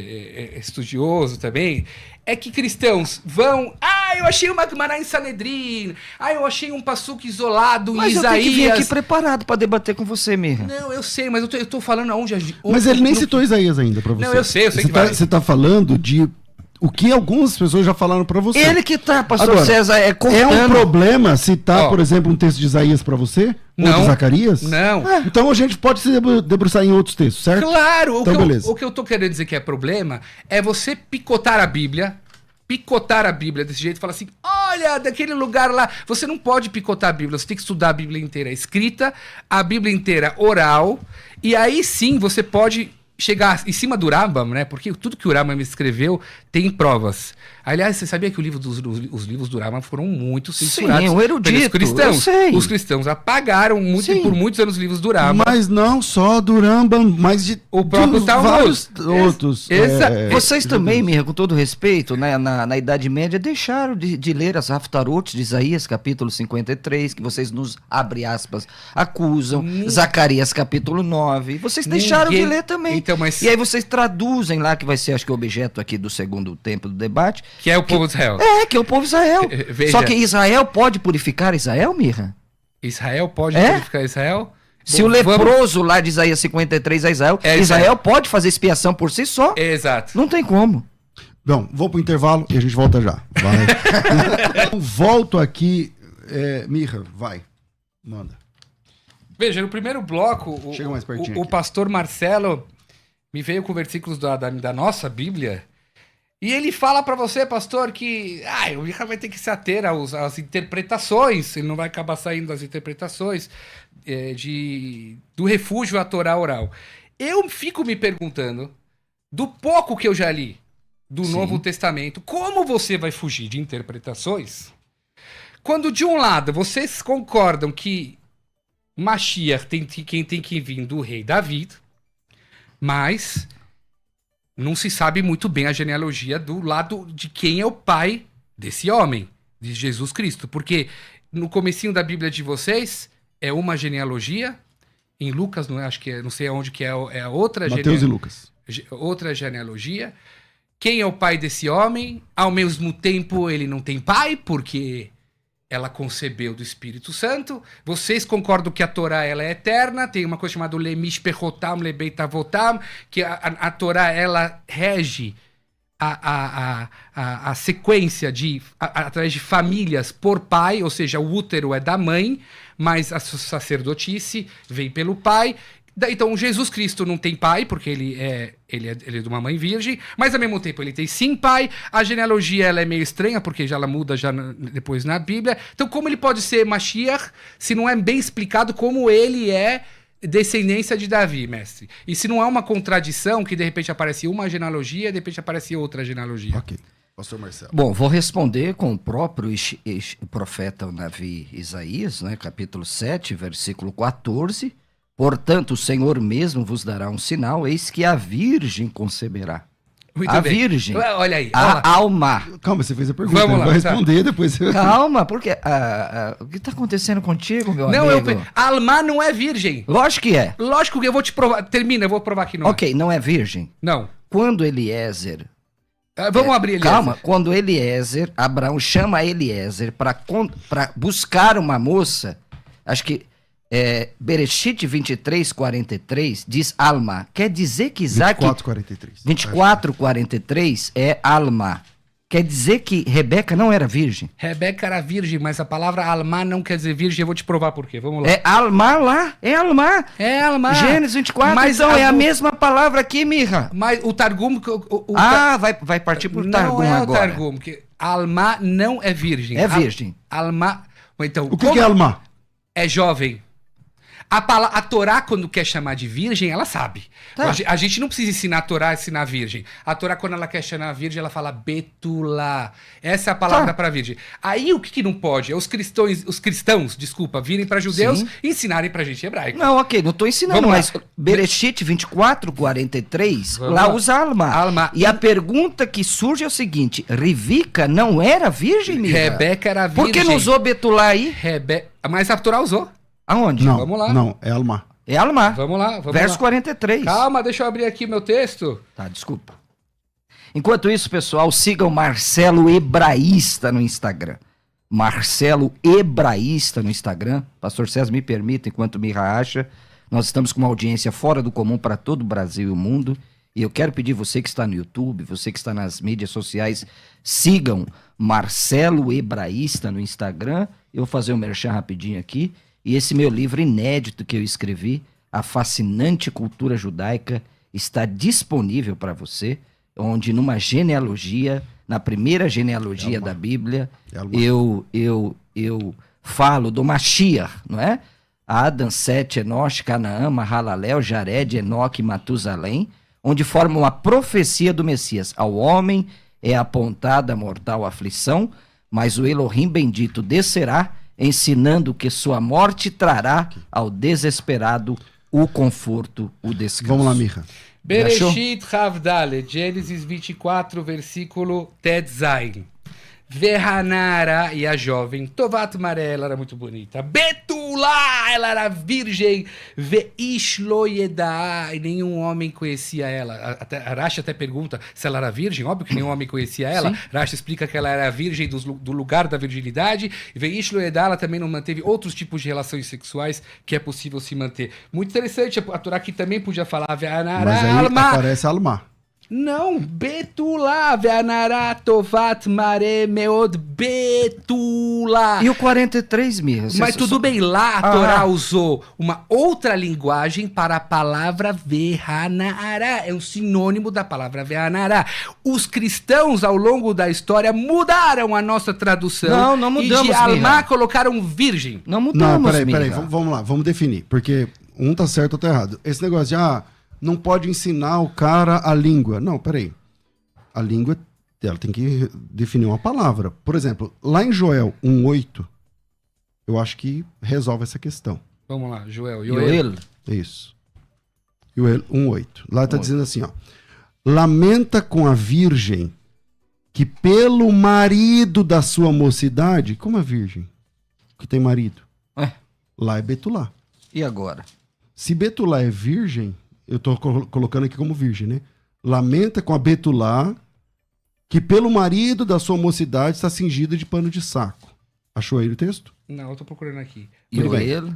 estudioso também, é que cristãos vão... eu achei uma Gemara em Sanedrim. Eu achei um passuco isolado em Isaías. Mas eu tenho que vir aqui preparado para debater com você, Mirra. Não, eu sei, mas eu tô falando aonde... Mas ele nem citou Isaías ainda para você. Não, eu sei que vai. Você tá falando de... O que algumas pessoas já falaram para você. Ele que tá, pastor Agora, César, cortando. É um problema citar, por exemplo, um texto de Isaías para você? Não. Ou de Zacarias? Não. Então a gente pode se debruçar em outros textos, certo? Claro. Então, O que eu tô querendo dizer que é problema é você picotar a Bíblia desse jeito e falar assim, olha, daquele lugar lá. Você não pode picotar a Bíblia, você tem que estudar a Bíblia inteira escrita, a Bíblia inteira oral, e aí sim você pode chegar em cima do Rambam, né? Porque tudo que o Rambam escreveu tem provas. Aliás, você sabia que os livros do Rambam foram muito censurados pelos cristãos? Eu sei. Os cristãos apagaram por muitos anos os livros do Rambam. Mas não só do Rambam, mas de o próprio vários outros. Vocês também, Mirra, com todo respeito, né, na Idade Média, deixaram de ler as Haftarot de Isaías, capítulo 53, que vocês nos, abre aspas, acusam. Zacarias, capítulo 9. Vocês deixaram de ler também. Então, mas... E aí vocês traduzem lá, que vai ser, acho que, o objeto aqui do segundo tempo do debate. Que é o povo de Israel. Que é o povo de Israel. Veja. Só que Israel pode purificar Israel, Mirra? Israel pode purificar Israel? Se o leproso lá de Isaías 53 é Israel, Israel pode fazer expiação por si só. Exato. Não tem como. Bom, vou pro intervalo e a gente volta já. Vai. Volto aqui. Mirra, vai. Manda. Veja, no primeiro bloco, o pastor Marcelo me veio com versículos da nossa Bíblia. E ele fala para você, pastor, que o Mirra vai ter que se ater às interpretações, ele não vai acabar saindo das interpretações do refúgio à Torá oral. Eu fico me perguntando, do pouco que eu já li do Novo Testamento, como você vai fugir de interpretações quando, de um lado, vocês concordam que Mashiach quem tem que vir do rei Davi, mas... não se sabe muito bem a genealogia do lado de quem é o pai desse homem, de Jesus Cristo. Porque no comecinho da Bíblia de vocês é uma genealogia, em Lucas, não é, acho que não sei aonde que é a outra Mateus e Lucas. Outra genealogia. Quem é o pai desse homem? Ao mesmo tempo ele não tem pai, porque ela concebeu do Espírito Santo. Vocês concordam que a Torá ela é eterna? Tem uma coisa chamada Lemishpechotam, Lebeitavotam, que a Torá ela rege a sequência através de famílias por pai, ou seja, o útero é da mãe, mas a sacerdotice vem pelo pai. Então, Jesus Cristo não tem pai, porque ele é de uma mãe virgem, mas ao mesmo tempo ele tem sim pai. A genealogia ela é meio estranha, porque ela muda depois na Bíblia. Então, como ele pode ser Mashiach, se não é bem explicado como ele é descendência de Davi, mestre? E se não há uma contradição, que de repente aparece uma genealogia, de repente aparece outra genealogia? Ok. Pastor Marcelo. Bom, vou responder com o próprio profeta Navi Isaías, né, capítulo 7, versículo 14. Portanto, o Senhor mesmo vos dará um sinal, eis que a virgem conceberá. Muito a bem. virgem. Olha aí. A alma. Calma, você fez a pergunta. Vamos Eu lá, vou tá. responder depois. Você... Calma, porque o que está acontecendo contigo, meu Não, amigo? Alma não é virgem. Lógico que é. Lógico que eu vou te provar. Termina, eu vou provar que não Ok, não é virgem. é. Não. Quando Eliezer... Vamos abrir ele. Calma, quando Eliezer, Abraão chama Eliezer para buscar uma moça, acho que Bereshit 23, 43 diz alma. Quer dizer que Isaac... 24:43. 24:43 é alma. Quer dizer que Rebeca não era virgem. Rebeca era virgem, mas a palavra alma não quer dizer virgem. Eu vou te provar por quê. Vamos lá. É alma lá, é alma. É alma. Gênesis 24, Mas então é a mesma palavra aqui, Mirra. Mas o Targum... Vai partir pro Targum não é agora. o Targum, porque alma não é virgem. É virgem. Alma... Então, O que é alma? É jovem. A Torá, quando quer chamar de virgem, ela sabe. Tá. A gente não precisa ensinar a Torá a ensinar virgem. A Torá, quando ela quer chamar virgem, ela fala betulá. Essa é a palavra Tá. para virgem. Aí o que não pode é os cristãos, virem para judeus Sim. e ensinarem pra gente hebraico. Não, ok, não tô ensinando, Vamos lá. mas Bereshit 24:43, Vamos lá lá. usa alma. Alma. E a pergunta que surge é o seguinte: Rivica não era virgem, Mirra? Rebeca era virgem. Por que não usou Betulá aí? Mas a Torá usou. Aonde? Não, Vamos lá. não, é alma. É alma. Vamos lá, vamos Verso lá. 43. Calma, deixa eu abrir aqui meu texto. Tá, desculpa. Enquanto isso, pessoal, sigam Marcelo Hebraísta no Instagram. Marcelo Hebraísta no Instagram. Pastor César, me permita, enquanto Mirra acha, nós estamos com uma audiência fora do comum para todo o Brasil e o mundo. E eu quero pedir você que está no YouTube, você que está nas mídias sociais, sigam Marcelo Hebraísta no Instagram. Eu vou fazer um merchan rapidinho aqui. E esse meu livro inédito que eu escrevi, A Fascinante Cultura Judaica, está disponível para você, onde numa genealogia, na primeira genealogia da Bíblia, eu falo do Mashiach, não é? Adão, Sete, Enosh, Canaã, Mahalalel, Jared, Enoque e Matusalém, onde forma uma profecia do Messias. Ao homem é apontada a mortal aflição, mas o Elohim bendito descerá, ensinando que sua morte trará ao desesperado o conforto, o descanso. Vamos lá, Mirra. Bereshit Havdalet, Gênesis 24, versículo Tetzain. Verhanara, e a jovem, Tovat Maré, ela era muito bonita. Betulá, ela era virgem. Veish lo yedá, e nenhum homem conhecia ela. A Rashi até pergunta se ela era virgem, óbvio que nenhum homem conhecia ela. Sim. Rashi explica que ela era virgem do lugar da virginidade. Veish lo yedá, ela também não manteve outros tipos de relações sexuais que é possível se manter. Muito interessante, a Torá aqui também podia falar Verhanara, Mas aí alma. aparece alma. Não, Betulá, Veanará, Tovat, Maré, Meod, Betulá. E o 43, Mirra? Mas tudo bem, lá a Torá usou uma outra linguagem para a palavra Vehanará. É um sinônimo da palavra Vehanará. Os cristãos, ao longo da história, mudaram a nossa tradução. Não mudamos, E de alma Mirra. colocaram virgem. Não Não, mudamos, peraí, Mirra. vamos lá, vamos definir. Porque um tá certo, outro tá errado. Esse negócio de, não pode ensinar o cara a língua. Não, peraí. A língua, ela tem que definir uma palavra. Por exemplo, lá em Joel 1:8, eu acho que resolve essa questão. Vamos lá, Joel. Yoel. Isso. Joel 1:8. Lá tá dizendo assim, lamenta com a virgem que pelo marido da sua mocidade... Como a virgem? Que tem marido. Lá é Betulá. E agora? Se Betulá é virgem, eu tô colocando aqui como virgem, né? Lamenta com a Betulá que pelo marido da sua mocidade está cingida de pano de saco. Achou aí o texto? Não, eu tô procurando aqui. Tudo bem. Yoel,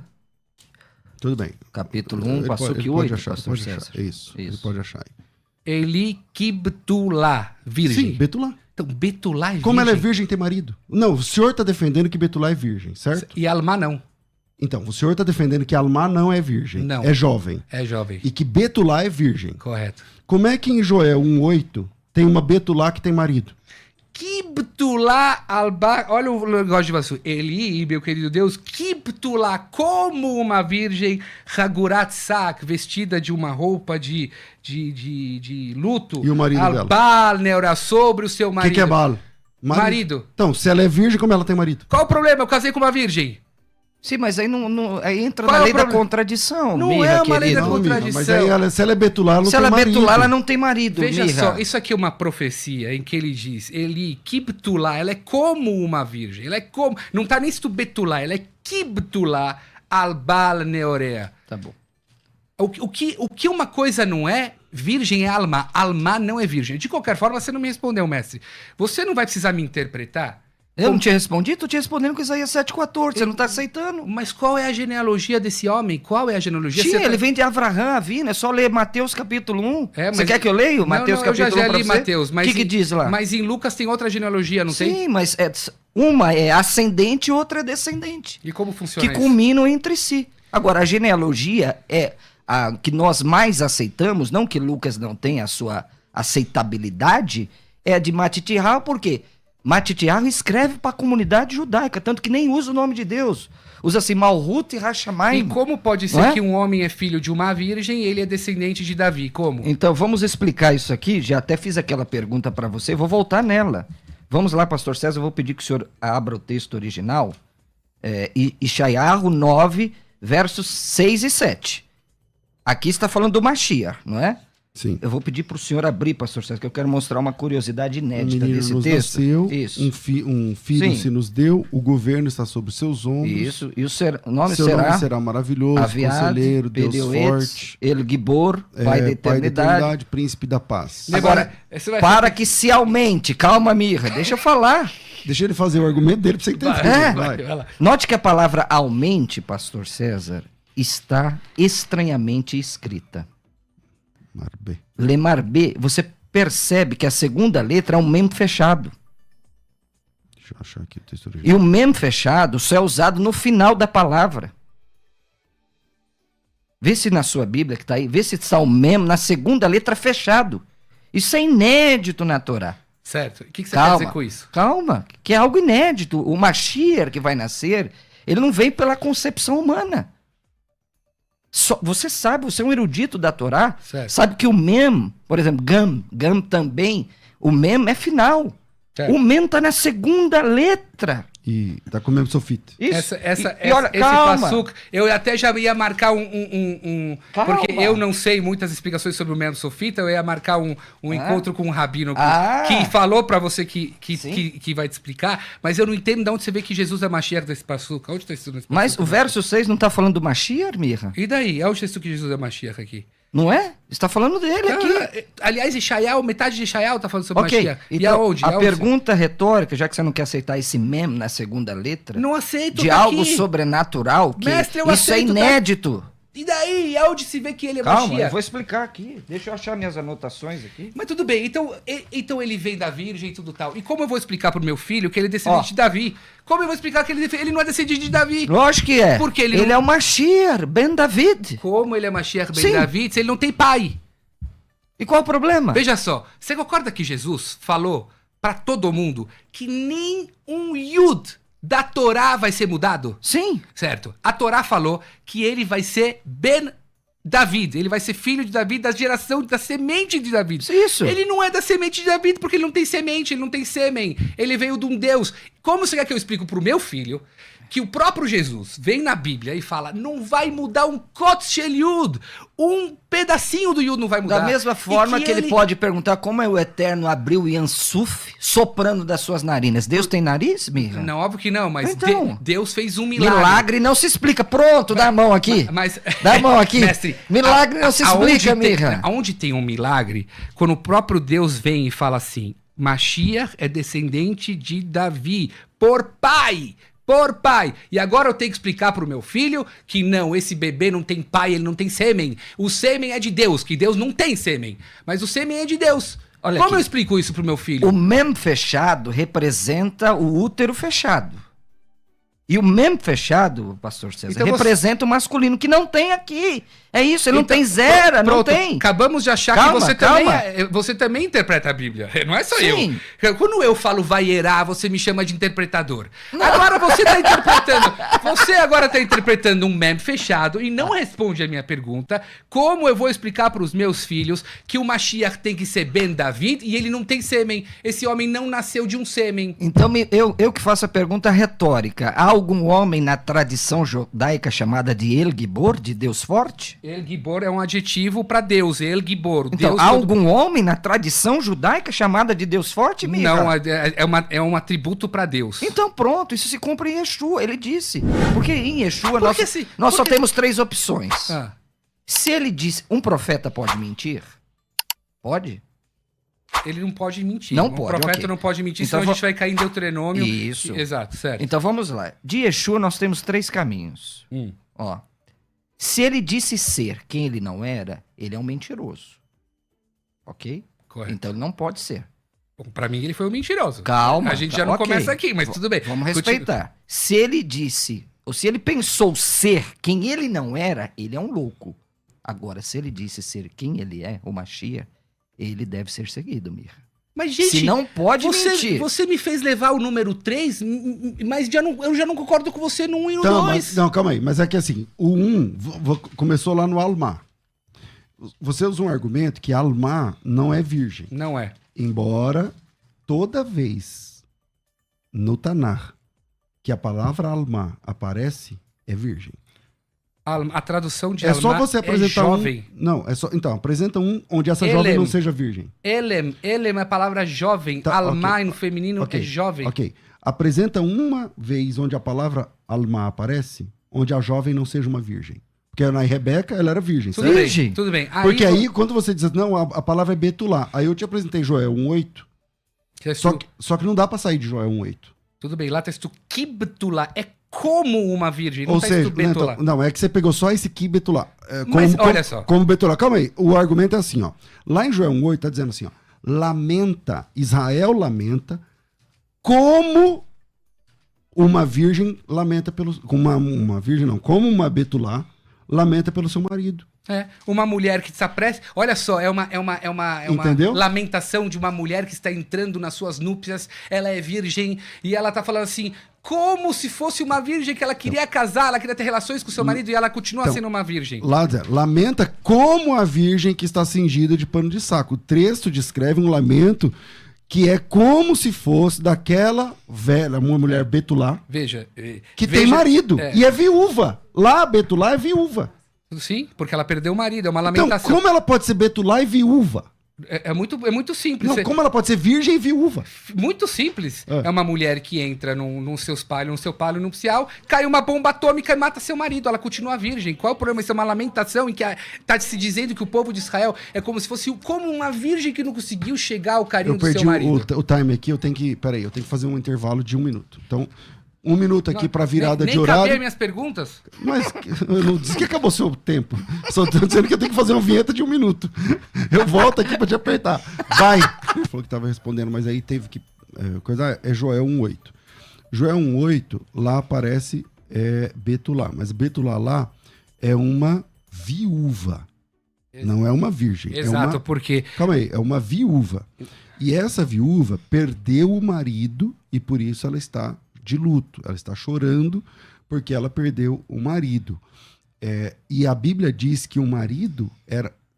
Tudo bem. capítulo 1, Ele passou pode que achar, 8, pode pastor achar. César. Isso, ele Isso. pode achar aí. Eli Kibtulá, virgem. Sim, Betulá. Então, Betulá é virgem. Como ela é virgem tem marido? Não, o senhor está defendendo que Betulá é virgem, certo? E Alma não. Então, o senhor está defendendo que Almá não é virgem, Não. é jovem. É jovem. E que Betulá é virgem. Correto. Como é que em Joel 1:8 tem uma Betulá que tem marido? Kibtulá alba... Olha o negócio de Vassu. Eli, meu querido Deus, Kibtulá, como uma virgem, Hagurat Sak, vestida de uma roupa de luto. E o marido dela? Albal, Neura, sobre o seu O marido. que é Baal? Marido. Então, se ela é virgem, como ela tem marido? Qual o problema? Eu casei com uma virgem. Sim, mas aí, aí entra Qual na é o lei da problema? contradição, Não Mirra, é uma lei da querido. contradição. Mas aí, se ela é betular, ela não Se tem ela marido. betular, ela não tem marido, Veja Mirra. só, isso aqui é uma profecia em que ele diz, ele kibtulá, ela é como uma virgem, ela é como, não tá nem se betulá, ela é kibtulá albal neorea. Tá bom. O que uma coisa não é, virgem é alma, alma não é virgem. De qualquer forma, você não me respondeu, mestre. Você não vai precisar me interpretar? Eu não tinha respondido? Tô te respondendo com Isaías 7,14. Você não tá aceitando? Mas qual é a genealogia desse homem? Qual é a genealogia? Sim, Você ele tá- vem de Avraham, Avina. É só ler Mateus capítulo 1. É, Você mas- quer que eu leia o Mateus eu capítulo 1 já pra li você? Mateus, mas O que diz lá? Mas em Lucas tem outra genealogia, não tem? Sim, mas uma é ascendente e outra é descendente. E como funciona Que isso? culminam entre si. Agora, a genealogia é a que nós mais aceitamos, não que Lucas não tenha a sua aceitabilidade, é a de Matitiah, por quê? Matitiah escreve para a comunidade judaica, tanto que nem usa o nome de Deus. Usa-se Malhut e Hashamayim. E como pode Não ser é? que um homem é filho de uma virgem e ele é descendente de Davi? Como? Então, vamos explicar isso aqui. Já até fiz aquela pergunta para você, vou voltar nela. Vamos lá, pastor César, eu vou pedir que o senhor abra o texto original. Ishayahu 9, versos 6 e 7. Aqui está falando do Mashiach, não é? Sim. Eu vou pedir para o senhor abrir, pastor César, que eu quero mostrar uma curiosidade Um inédita menino desse nos texto. nasceu, Isso. um filho Sim. se nos deu, o governo está sobre seus ombros. Isso. E o nome Seu será nome será maravilhoso, Aviad, conselheiro, Deus Pedeuetz, forte, El Gibor, Pai da Eternidade. príncipe da paz. Agora, você vai para que se aumente. Calma, Mirra, deixa eu falar. Deixa ele fazer o argumento dele pra você entender. É. Vai. vai lá. Note que a palavra aumente, pastor César, está estranhamente escrita. Marbê. Lemarbê, você percebe que a segunda letra é um mem fechado. Deixa eu achar aqui o texto E original. o mem fechado só é usado no final da palavra. Vê se na sua Bíblia que está aí, vê se está o mem na segunda letra fechado. Isso é inédito na Torá. Certo. O que você quer dizer com isso? Calma, que é algo inédito. O Mashiach que vai nascer, ele não vem pela concepção humana. Você sabe, você é um erudito da Torá, Certo. sabe que o mem, por exemplo, gam também, o mem é final. Certo. O mem está na segunda letra. E tá comendo sofita. Isso. E olha, esse calma. passuca, eu até já ia marcar Calma. porque eu não sei muitas explicações sobre o Mem Sofita, eu ia marcar um encontro com um rabino que falou pra você que vai te explicar, mas eu não entendo de onde você vê que Jesus é Mashiach desse passuca. Onde está isso nesse Mas passuca? o verso 6 não está falando do Mashiach, Mirra? E daí? Onde está isso que Jesus é Mashiach aqui? Não é? Está falando dele aqui. Aliás, Ishaiah, metade de Ishaiah tá falando sobre Ok, Mashiach. E então, aonde? a Aonde? pergunta retórica, já que você não quer aceitar esse mem na segunda letra, Não aceito, de tá algo aqui. sobrenatural, que Mestre, eu isso é aceito, tá? inédito. E daí? Aonde se vê que ele é Calma, Mashiach? eu vou explicar aqui. Deixa eu achar minhas anotações aqui. Mas tudo bem, então ele vem da virgem e tudo tal. E como eu vou explicar pro meu filho que ele é descendente de Davi? Como eu vou explicar que ele não é descendente de Davi? Lógico que é. Porque ele ele não- é o Mashiach, Ben David. Como ele é Mashiach ben Sim. Davi se ele não tem pai? E qual o problema? Veja só, você concorda que Jesus falou pra todo mundo que nem um Yud da Torá vai ser mudado? Sim. Certo. A Torá falou que ele vai ser Ben David, ele vai ser filho de Davi, da geração, da semente de Davi. Isso. Ele não é da semente de Davi porque ele não tem semente, ele não tem sêmen. Ele veio de um Deus. Como você quer que eu explico pro meu filho que o próprio Jesus vem na Bíblia e fala, não vai mudar um Kotz Shel Yud, um pedacinho do Yud não vai mudar. Da mesma forma E que ele pode perguntar como é o Eterno abriu o Yansuf soprando das suas narinas. Deus tem nariz, Mirra? Não, óbvio que não, mas Então. Deus fez um milagre. Milagre não se explica. Pronto, dá a mão aqui. Mas, Dá a mão aqui. mestre, Milagre não se explica, aonde tem- Mirra. Aonde tem um milagre, quando o próprio Deus vem e fala assim, Mashiach é descendente de Davi, por pai. Por pai. E agora eu tenho que explicar pro meu filho que não, esse bebê não tem pai, ele não tem sêmen. O sêmen é de Deus, que Deus não tem sêmen. Mas o sêmen é de Deus. Olha Como aqui. eu explico isso pro meu filho? O mem fechado representa o útero fechado. E o mem fechado, pastor César, Então você- representa o masculino, que não tem aqui. É isso, ele não Então, tem zero, não pronto, tem. Acabamos de achar Calma, que calma. você também interpreta a Bíblia. Não é só Sim. eu. Quando eu falo vaierá, você me chama de interpretador. Agora você está interpretando. Você agora está interpretando um mem fechado e não responde a minha pergunta. Como eu vou explicar para os meus filhos que o Mashiach tem que ser Ben David e ele não tem sêmen? Esse homem não nasceu de um sêmen. Então, eu que faço a pergunta retórica. Há algum homem na tradição judaica chamada de El Gibor, de Deus forte? El Gibor é um adjetivo para Deus, El Gibor. Então, Deus há algum homem na tradição judaica chamada de Deus forte, Mika? Não, é um atributo para Deus. Então pronto, isso se cumpre em Yeshua, ele disse. Porque em Yeshua nós só porque... temos 3 opções. Ah. Se ele disse, um profeta pode mentir? Pode? Ele não pode mentir. Não pode, O profeta ok. não pode mentir, Então senão a gente vai cair em Deuteronômio. Isso. Exato, certo. Então vamos lá. De Yeshua nós temos 3 caminhos. Ó. Se ele disse ser quem ele não era, ele é um mentiroso. Ok? Correto. Então ele não pode ser. Bom, pra mim ele foi um mentiroso. Calma. A gente já não ok. começa aqui, mas tudo bem. Vamos respeitar. Se ele disse, ou se ele pensou ser quem ele não era, ele é um louco. Agora, se ele disse ser quem ele é, o Mashiach, ele deve ser seguido, Mirra. Mas, gente, se não pode mentir. Você me fez levar o número 3, mas eu já não concordo com você no 1 e no Então, 2. não, calma aí. Mas é que assim, o 1 começou lá no Alma. Você usa um argumento que Alma não é virgem. Não é. Embora toda vez no Tanar que a palavra Alma aparece, é virgem. A tradução de É Alma só você apresentar jovem. Não, é só. Então, apresenta um onde essa jovem não seja virgem. Elem é a palavra jovem. Tá, Alma ok. no feminino é jovem. Ok. Apresenta uma vez onde a palavra Alma aparece, onde a jovem não seja uma virgem. Porque na Rebeca, ela era virgem, Tudo certo? bem, Virgem. tudo bem. Porque aí, quando você diz, não, a palavra é Betulá. Aí eu te apresentei Joel 1:8. Só que não dá pra sair de Joel 1:8. Tudo bem, lá tá escrito Kibtula, é como uma virgem, não Ou tá seja, escrito Betulá. não, é que você pegou só esse Ki Betulá. Mas olha só. Como Betulá. Calma aí, o argumento é assim, ó. Lá em Joel 1:8 tá dizendo assim, ó. Lamenta, Israel lamenta, como uma virgem lamenta pelo... Uma virgem não, como uma Betulá lamenta pelo seu marido. É, uma mulher que desaparece. Olha só, é uma Entendeu? lamentação de uma mulher que está entrando nas suas núpcias. Ela é virgem e ela tá falando assim, como se fosse uma virgem que ela queria casar, ela queria ter relações com seu marido e ela continua sendo uma virgem. Lá, lamenta como a virgem que está cingida de pano de saco. O texto descreve um lamento que é como se fosse daquela velha, uma mulher Betulá, Veja. que tem marido e é viúva. Lá, Betulá é viúva. Sim, porque ela perdeu o marido, é uma Então, lamentação. como ela pode ser Betulá e viúva? É muito simples. Não, como ela pode ser virgem e viúva? Muito simples. É. É uma mulher que entra no seu palio nupcial, cai uma bomba atômica e mata seu marido. Ela continua virgem. Qual é o problema? Isso é uma lamentação em que tá se dizendo que o povo de Israel é como se fosse como uma virgem que não conseguiu chegar ao carinho Eu do seu perdi marido. o time aqui, eu tenho que fazer um intervalo de 1 minuto. Então, 1 minuto aqui para virada nem de horário. Nem minhas perguntas? Mas eu não disse que acabou seu tempo. Só tô dizendo que eu tenho que fazer uma vinheta de 1 minuto. Eu volto aqui para te apertar. Vai! Ele falou que estava respondendo, mas aí teve que... É Joel 1:8. Joel 1:8, lá aparece Betulá. Mas Betulá lá é uma viúva. Não é uma virgem. Exato, porque... Calma aí, é uma viúva. E essa viúva perdeu o marido e por isso ela está de luto. Ela está chorando porque ela perdeu o marido. E a Bíblia diz que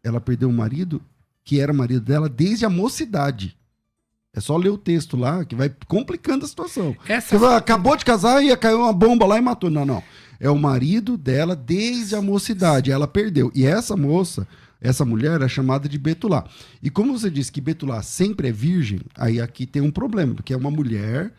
ela perdeu o marido que era marido dela desde a mocidade. É só ler o texto lá que vai complicando a situação. Você fala, acabou de casar e caiu uma bomba lá e matou. Não. É o marido dela desde a mocidade. Ela perdeu. E essa mulher é chamada de Betulá. E como você disse que Betulá sempre é virgem, aí aqui tem um problema, porque é uma mulher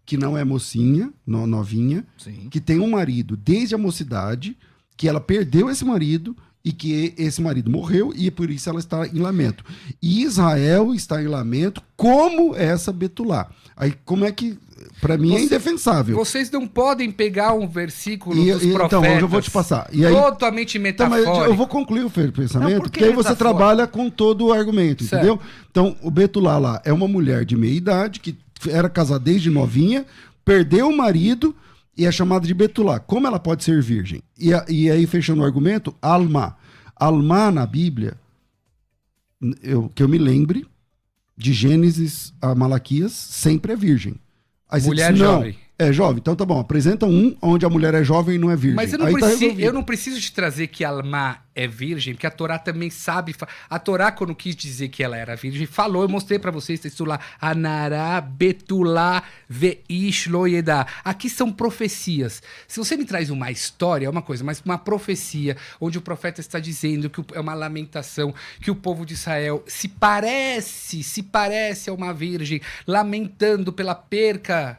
que não é mocinha, novinha, Sim. que tem um marido desde a mocidade, que ela perdeu esse marido e que esse marido morreu e por isso ela está em lamento. E Israel está em lamento como essa Betulá. Aí como é que... Para mim é indefensável. Vocês não podem pegar um versículo dos profetas... Então, eu vou te passar. E aí, totalmente metafórico. Então, eu vou concluir o pensamento, Não, porque aí você trabalha com todo o argumento, Certo. entendeu? Então, o Betulá lá é uma mulher de meia idade, que era casada desde novinha, perdeu o marido e é chamada de Betulá. Como ela pode ser virgem? E aí, fechando o argumento, Alma. Alma na Bíblia, que eu me lembre, de Gênesis a Malaquias, sempre é virgem. Aí você Mulher diz, não, jovem. É jovem, então tá bom. Apresenta um onde a mulher é jovem e não é virgem. Mas Aí tá resolvido. eu não preciso te trazer que Alma é virgem, porque a Torá também sabe. A Torá, quando quis dizer que ela era virgem, falou, eu mostrei pra vocês, texto lá, Anará, Betulá, Veish, Loyedá. Aqui são profecias. Se você me traz uma história, é uma coisa, mas uma profecia, onde o profeta está dizendo que é uma lamentação, que o povo de Israel se parece a uma virgem, lamentando pela perca.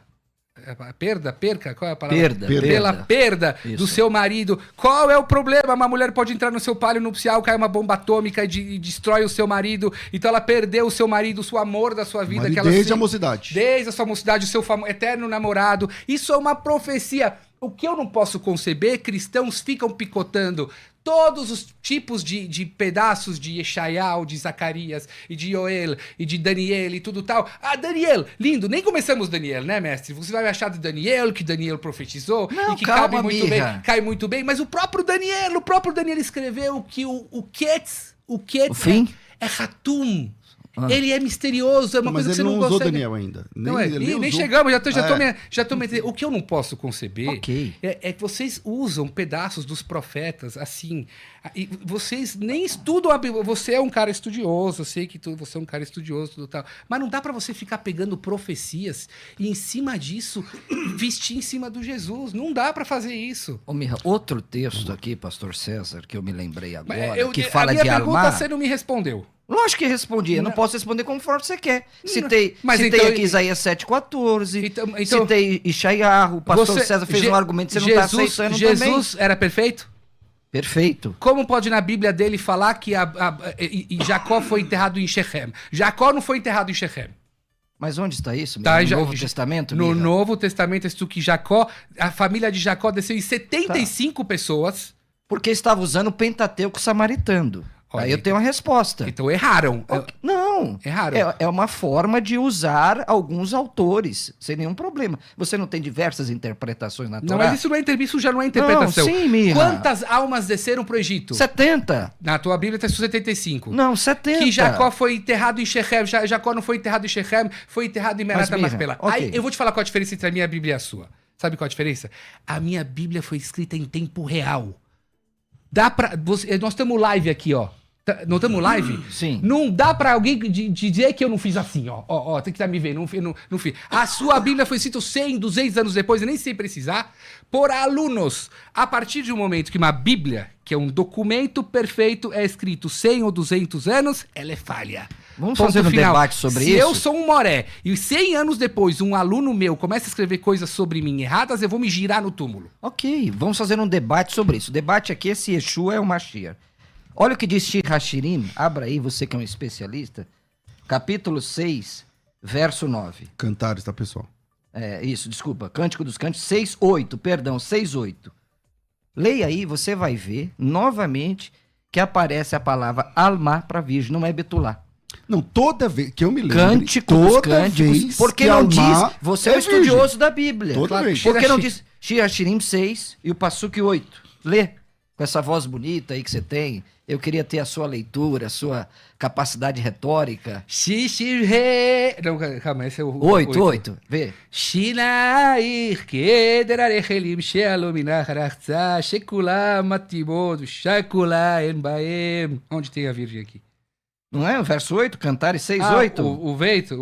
Perca? Qual é a palavra? Pela perda do seu marido. Qual é o problema? Uma mulher pode entrar no seu palio nupcial, cai uma bomba atômica e destrói o seu marido. Então ela perdeu o seu marido, o amor da sua vida. Desde a mocidade. Desde a sua mocidade, o seu eterno namorado. Isso é uma profecia. O que eu não posso conceber, cristãos ficam picotando todos os tipos de pedaços de Yeshayahu, de Zacarias, e de Yoel, e de Daniel, e tudo tal. Ah, Daniel, lindo, nem começamos Daniel, né, mestre? Você vai achar de Daniel, que Daniel profetizou, não, e que calma, cabe muito bem, cai muito bem, mas o próprio Daniel escreveu que o Ketz o fim? é Hatum. Ele é misterioso, é uma coisa que você não consegue... Mas ele não usou Daniel ainda. Nem chegamos, já tô me... O que eu não posso conceber é que vocês usam pedaços dos profetas, assim, e vocês nem estudam a Bíblia. Você é um cara estudioso, eu sei que você é um cara estudioso, tudo tal, mas não dá pra você ficar pegando profecias e em cima disso vestir em cima do Jesus. Não dá pra fazer isso. Ô, Mirra, outro texto aqui, pastor César, que eu me lembrei agora, que fala de Alma... A minha pergunta você não me respondeu. Lógico que respondi, eu não posso responder conforme você quer. Citei então, aqui Isaías 7,14, então, citei Ishayahu, o pastor César fez um argumento que você não está aceitando também. Jesus era perfeito? Perfeito. Como pode na Bíblia dele falar que Jacó foi enterrado em Shechem? Jacó não foi enterrado em Shechem. Mas onde está isso? Tá, no Novo Testamento? No Novo Testamento está que Jacó, a família de Jacó desceu em 75 pessoas. Porque estava usando o Pentateuco samaritano. Olha, aí eu tenho uma resposta. Então erraram. Não. Erraram. É uma forma de usar alguns autores, sem nenhum problema. Você não tem diversas interpretações na Torá? Não, mas isso já não é interpretação. Não, sim, Mirra. Quantas almas desceram para o Egito? 70. Na tua Bíblia está 75. Não, 70. Que Jacó foi enterrado em Shechem. Jacó não foi enterrado em Shechem, foi enterrado em Merat HaMaspela. Okay. Aí eu vou te falar qual a diferença entre a minha Bíblia e a sua. Sabe qual a diferença? A minha Bíblia foi escrita em tempo real. Nós estamos live aqui, ó. Não estamos live? Sim. Não dá pra alguém dizer que eu não fiz assim, ó. Ó, tem que estar me vendo. Não fiz. A sua Bíblia foi escrita 100, 200 anos depois, eu nem sei precisar, por alunos. A partir de um momento que uma Bíblia, que é um documento perfeito, é escrito 100 ou 200 anos, ela é falha. Vamos fazer um debate sobre isso? Se eu sou um moré e 100 anos depois um aluno meu começa a escrever coisas sobre mim erradas, eu vou me girar no túmulo. Ok, vamos fazer um debate sobre isso. O debate aqui é se Yeshua é o Mashiach. Olha o que diz Shir Hashirim, abra aí, você que é um especialista, capítulo 6, verso 9. Cantares, tá, pessoal? Desculpa, Cântico dos Cânticos, 6:8. Leia aí, você vai ver, novamente, que aparece a palavra Alma para virgem, não é Betulá. Não, toda vez que eu me lembro. Cântico dos Cânticos, porque não diz, você é um estudioso da Bíblia. Toda vez. Porque não diz Shir Hashirim 6 e o Passuque 8. Lê, com essa voz bonita aí que você tem. Eu queria ter a sua leitura, a sua capacidade retórica. Não, calma, esse é o... 8, vê. Shinair kederarechelim shealominach rachza shekula matibod shekula en baem. Onde tem a virgem aqui? Não é? O verso 8, Cantares 6, 8. O veito.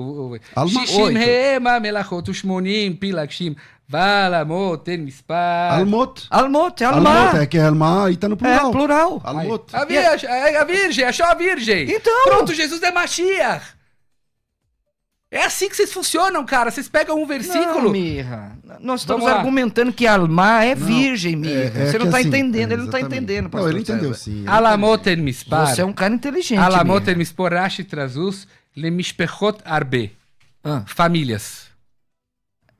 Alma 8. 8. Hema melachot ushmonim pilakshim valamot en mispar. Almot. Almot, é Alma. Almot, é que é Alma aí tá no plural. É plural. Almot. A virgem, achou a virgem. Então. Pronto, Jesus é Mashiach. É assim que vocês funcionam, cara. Vocês pegam um versículo... Não, Mirra. Nós estamos argumentando que Alma é virgem, Mirra. Você não está entendendo, ele não está entendendo. Não, ele entendeu sim. Alamot en mispar. Você é um cara inteligente, Alamot en mispor rashi trazus le mishpechot arbe. Famílias.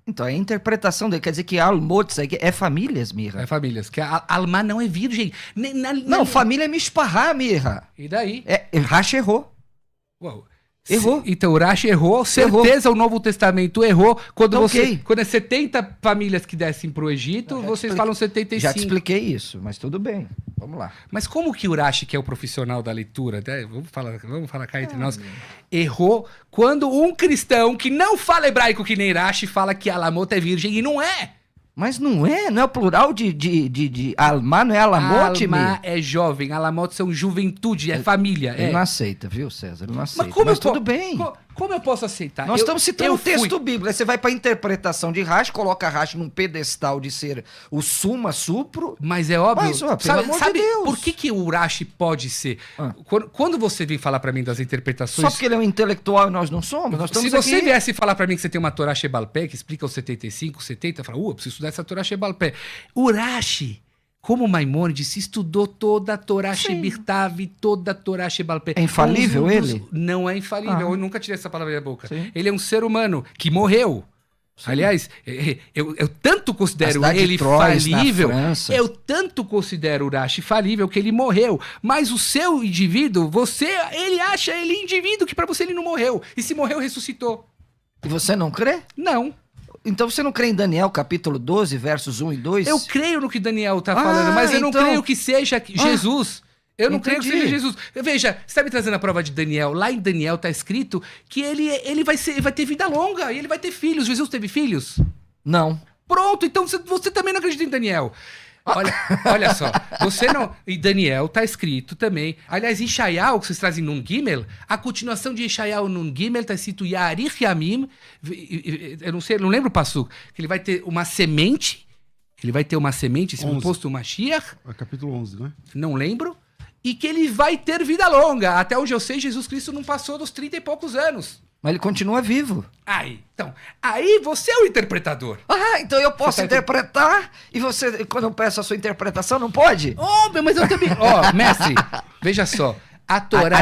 Então, a interpretação dele quer dizer que Almot é famílias, Mirra. É famílias. Que a Alma não é virgem. Não, família é Mishpahá, Mirra. E daí? Rashi errou. Uou. Errou. Então, Urashi errou. Certeza, o Novo Testamento errou. Quando, Ok. quando é 70 famílias que descem pro Egito, vocês falam 75. Já te expliquei isso, mas tudo bem. Vamos lá. Mas como que Urashi, que é o profissional da leitura, né? Vamos falar cá entre nós, errou quando um cristão que não fala hebraico que nem Urashi fala que Alamot é virgem e não é. Mas não é o plural de Alma, não é Alamote, Alma é jovem, Alamot são juventude, é família. Ele É. não aceita, viu, César? Ele não aceita. Mas como Mas eu po- tudo bem. Como eu posso aceitar? Nós Eu- estamos citando eu o texto fui- bíblico. Aí você vai para a interpretação de Rashi, coloca Rashi num pedestal de ser o suma supro. Mas é óbvio. Mas, ó, pelo amor de Deus. por que o Urashi pode ser? Ah. Quando você vem falar pra mim das interpretações. Só porque ele é um intelectual e nós não somos? Nós Se estamos você aqui... viesse falar pra mim que você tem uma Torá Shebalpé, que explica os 75, 70, eu falo, eu preciso estudar essa Torá Shebalpé. Urashi, como Maimônides, estudou toda a Torá Shebirtav, toda a Torá Shebalpé. É infalível ele? Não é infalível, Ah. eu nunca tirei essa palavra da minha boca. Sim. Ele é um ser humano que morreu. Aliás, eu tanto A considero cidade de ele Troyes, na falível, França. eu tanto considero o Urashi falível que ele morreu. Mas o seu indivíduo, ele acha ele indivíduo que pra você ele não morreu. E se morreu, ressuscitou. E você não crê? Não. Então você não crê em Daniel, capítulo 12, versos 1 e 2? Eu creio no que Daniel tá falando, mas eu não então- creio que seja Jesus. Eu não creio que entendi. seja Jesus. Veja, você está me trazendo a prova de Daniel. Lá em Daniel tá escrito que ele vai ter vida longa e ele vai ter filhos. Jesus teve filhos? Não. Pronto, então você também não acredita em Daniel. Olha só, você não... E Daniel tá escrito também. Aliás, em Ishaiah, que vocês trazem num Gimel, a continuação de Ishaiah num Gimel tá escrito Yarich Yamim, eu não sei, não lembro o passuco, que ele vai ter uma semente, esse 11. composto Mashiach, É capítulo 11, né? não lembro, e que ele vai ter vida longa. Até onde eu sei, Jesus Cristo não passou dos 30 e poucos anos. Mas ele continua vivo. Aí você é o interpretador. Ah, então eu posso Você tá interpretar e você, quando eu peço a sua interpretação, não pode? Oh, mas eu também... Ó, mestre, veja só. A Torá...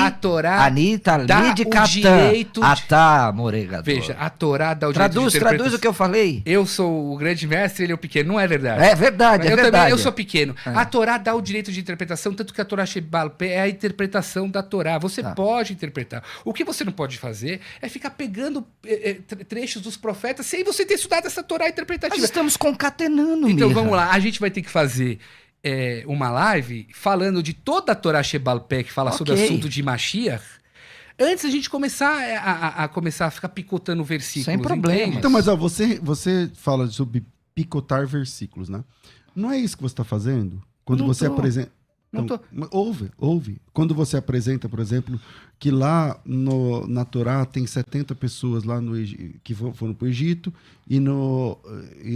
a Torá Ani tá dá ali de o Catã. direito de- Atá, moregador. Veja, a Torá dá o direito de Traduz interpretação. o que eu falei. Eu sou o grande mestre, ele é o pequeno. Não é verdade. É verdade, é eu verdade. Também, eu sou pequeno. A Torá dá o direito de interpretação, tanto que a Torá Shebalpé é a interpretação da Torá. Você pode interpretar. O que você não pode fazer é ficar pegando trechos dos profetas sem você ter estudado essa Torá Nós interpretativa. estamos concatenando, Então Mirra. vamos lá, a gente vai ter que fazer uma live falando de toda a Torá Shebalpé que fala sobre o Ok. assunto de Mashiach, antes a gente começar a ficar picotando versículos. Sem problema. entende? Então, mas ó, você fala sobre picotar versículos, né? Não é isso que você está fazendo? Quando Não você tô. apresenta. Não Então, ouve. Quando você apresenta, por exemplo, que lá na Torá tem 70 pessoas lá que foram para o Egito e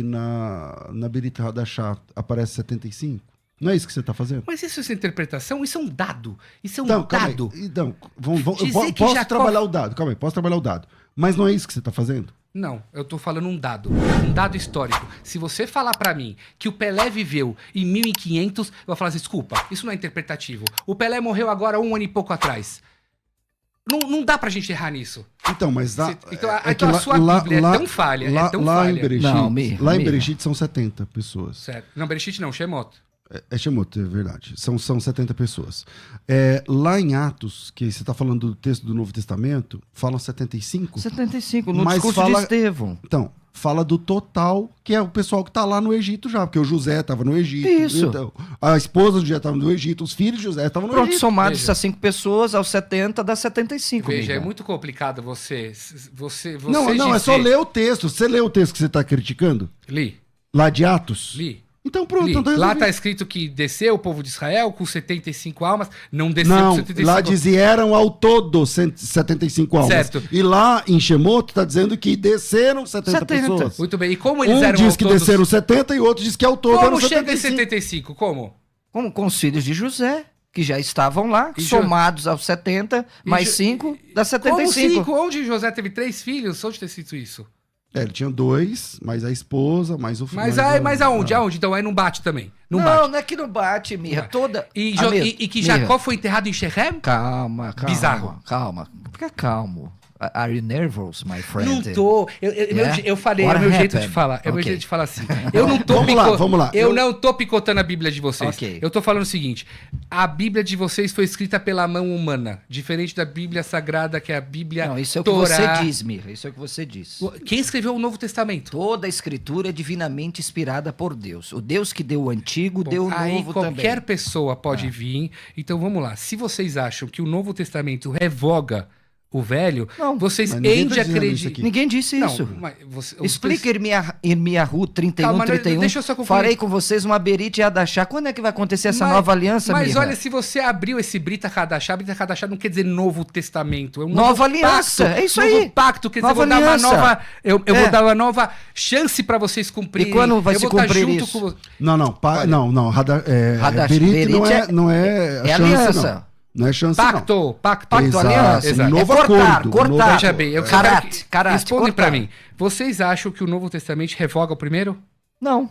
na Berit Hadashah aparece 75. Não é isso que você está fazendo? Mas isso é interpretação? Isso é um dado. Isso é um Então, calma aí. dado. Então, Dizer que posso Jacó- trabalhar o dado. Calma aí, posso trabalhar o dado. Mas não é isso que você está fazendo? Não, eu tô falando um dado histórico. Se você falar pra mim que o Pelé viveu em 1500, eu vou falar assim, desculpa, isso não é interpretativo. O Pelé morreu agora 1 ano e pouco atrás. Não dá pra gente errar nisso. Então, mas Então a sua Bíblia é tão falha, é tão lá falha. Em Bereshit, Não, lá em Mirra. Bereshit são 70 pessoas. Certo. Não, Bereshit não, Shemot. É Shemot, é verdade. São 70 pessoas. Lá em Atos, que você está falando do texto do Novo Testamento, falam 75. 75, no Mas discurso fala- de Estevão. Então, fala do total, que é o pessoal que está lá no Egito já, porque o José estava no Egito. Isso. Então, a esposa do José estava no Egito, os filhos de José estavam no Pronto, Egito. somados Veja. essas 5 pessoas, aos 70 dá 75. Veja, é Mirra. muito complicado você Não, é só ler o texto. Você lê o texto que você está criticando? Li. Lá de Atos? Li. Então pronto, Li. então tá Lá resolvido. tá escrito que desceu o povo de Israel com 75 almas, não desceu Não, com 75 lá dizia eram ao todo 75 almas. Certo. E lá em Shemot está dizendo que desceram 70 pessoas. Muito bem, e como eles Um eram diz ao que todos- desceram 70 e outro diz que ao todo Como eram chega em 75. 75? Como? Como com os filhos de José, que já estavam lá, E somados aos 70, mais 5, dá Como 75. 5? Onde José teve 3 filhos? Onde tem escrito isso? Ele tinha 2, mais a esposa, mais o filho. Mas aonde? Aonde? Então aí não bate também. Não Não, bate. não é que não bate, Mirra. bate. Toda. E, Amigo, que Mirra, Jacó foi enterrado em Shechem? Calma. Bizarro. Calma. Fica calmo. Are you nervous, my friend? Não tô. Eu falei, é o meu jeito de falar. É o meu jeito de falar assim. Eu não tô Vamos lá. Eu não tô picotando a Bíblia de vocês. Ok. Eu tô falando o seguinte: a Bíblia de vocês foi escrita pela mão humana, diferente da Bíblia Sagrada, que é a Bíblia Não, isso é o que Torá. você diz, Mirra. Isso é o que você diz. Quem escreveu o Novo Testamento? Toda a escritura é divinamente inspirada por Deus. O Deus que deu o antigo, deu o Aí novo qualquer também. pessoa pode vir. Então vamos lá. Se vocês acham que o Novo Testamento revoga o velho, Não, vocês mas ninguém hêm tá de dizendo isso acreditar. aqui. Ninguém disse isso. Mas Explica Irmiyahu 31, Calma, 31. deixa eu só concluir. Farei com vocês uma Berit e Hadashah. Quando é que vai acontecer essa nova aliança, Mas Mirra? olha, se você abriu esse Brita Hadashah não quer dizer Novo Testamento. É um Nova novo aliança, pacto, é isso novo aí. pacto, quer dizer, Nova eu vou dar uma aliança. nova. Eu É. vou dar uma nova chance para vocês cumprirem. E quando vai eu se vou estar cumprir junto isso? com Não. Hadashah, Berit Berit não é é chance, aliança. não. Não é chance, Pacto. Pacto, Exato, aliança. exato. Novo É cortar, acordo. cortar. novo- Veja bem, eu Karate, respondem cortar. para mim. Vocês acham que o Novo Testamento revoga o primeiro? Não,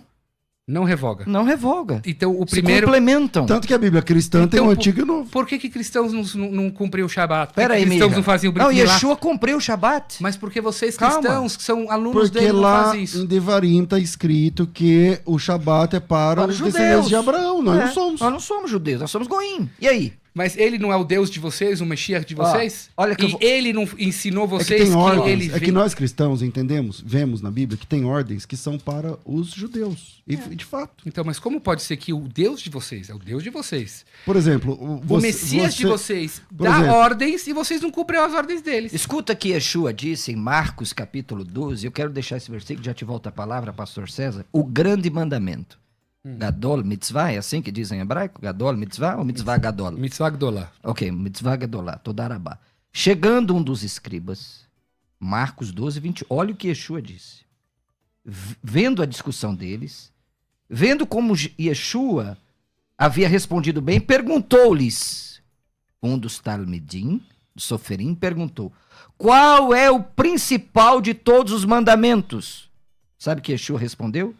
Não revoga. não revoga. Então o Se primeiro. complementam. Tanto que a Bíblia cristã tem Então, o antigo e o novo. Por que cristãos não cumpriam o Shabat? Por que Pera aí, cristãos Mirra. não faziam o Não, Brit Milá? Yeshua cumpriu o Shabat. Mas porque vocês Calma. cristãos, que são alunos Porque dele, não lá fazem em isso. Devarim está escrito que o Shabat é para os judeus. descendentes de Abraão. Nós não somos. Nós não somos judeus, nós somos goim. E aí? Mas ele não é o Deus de vocês, o Mashiach de vocês? olha que e eu vou- ele não ensinou É que vocês tem ordens. ele É que veio- nós cristãos entendemos, vemos na Bíblia que tem ordens que são para os judeus. E de fato. Então, mas como pode ser que o Deus de vocês é o Deus de vocês? Por exemplo, O Messias de vocês por dá exemplo, ordens e vocês não cumprem as ordens deles. Escuta que Yeshua disse em Marcos capítulo 12, eu quero deixar esse versículo, já te volto a palavra, pastor César, o grande mandamento. Gadol mitzvah, é assim que diz em hebraico? Gadol mitzvah ou mitzvah gadol? Mitzvah Gdolá. Ok, mitzvah gadolá, todarabá. Chegando um dos escribas, Marcos 12, 20, olha o que Yeshua disse. Vendo a discussão deles, vendo como Yeshua havia respondido bem, perguntou-lhes, um dos Talmidim, do Soferim, perguntou, qual é o principal de todos os mandamentos? Sabe o que Yeshua respondeu?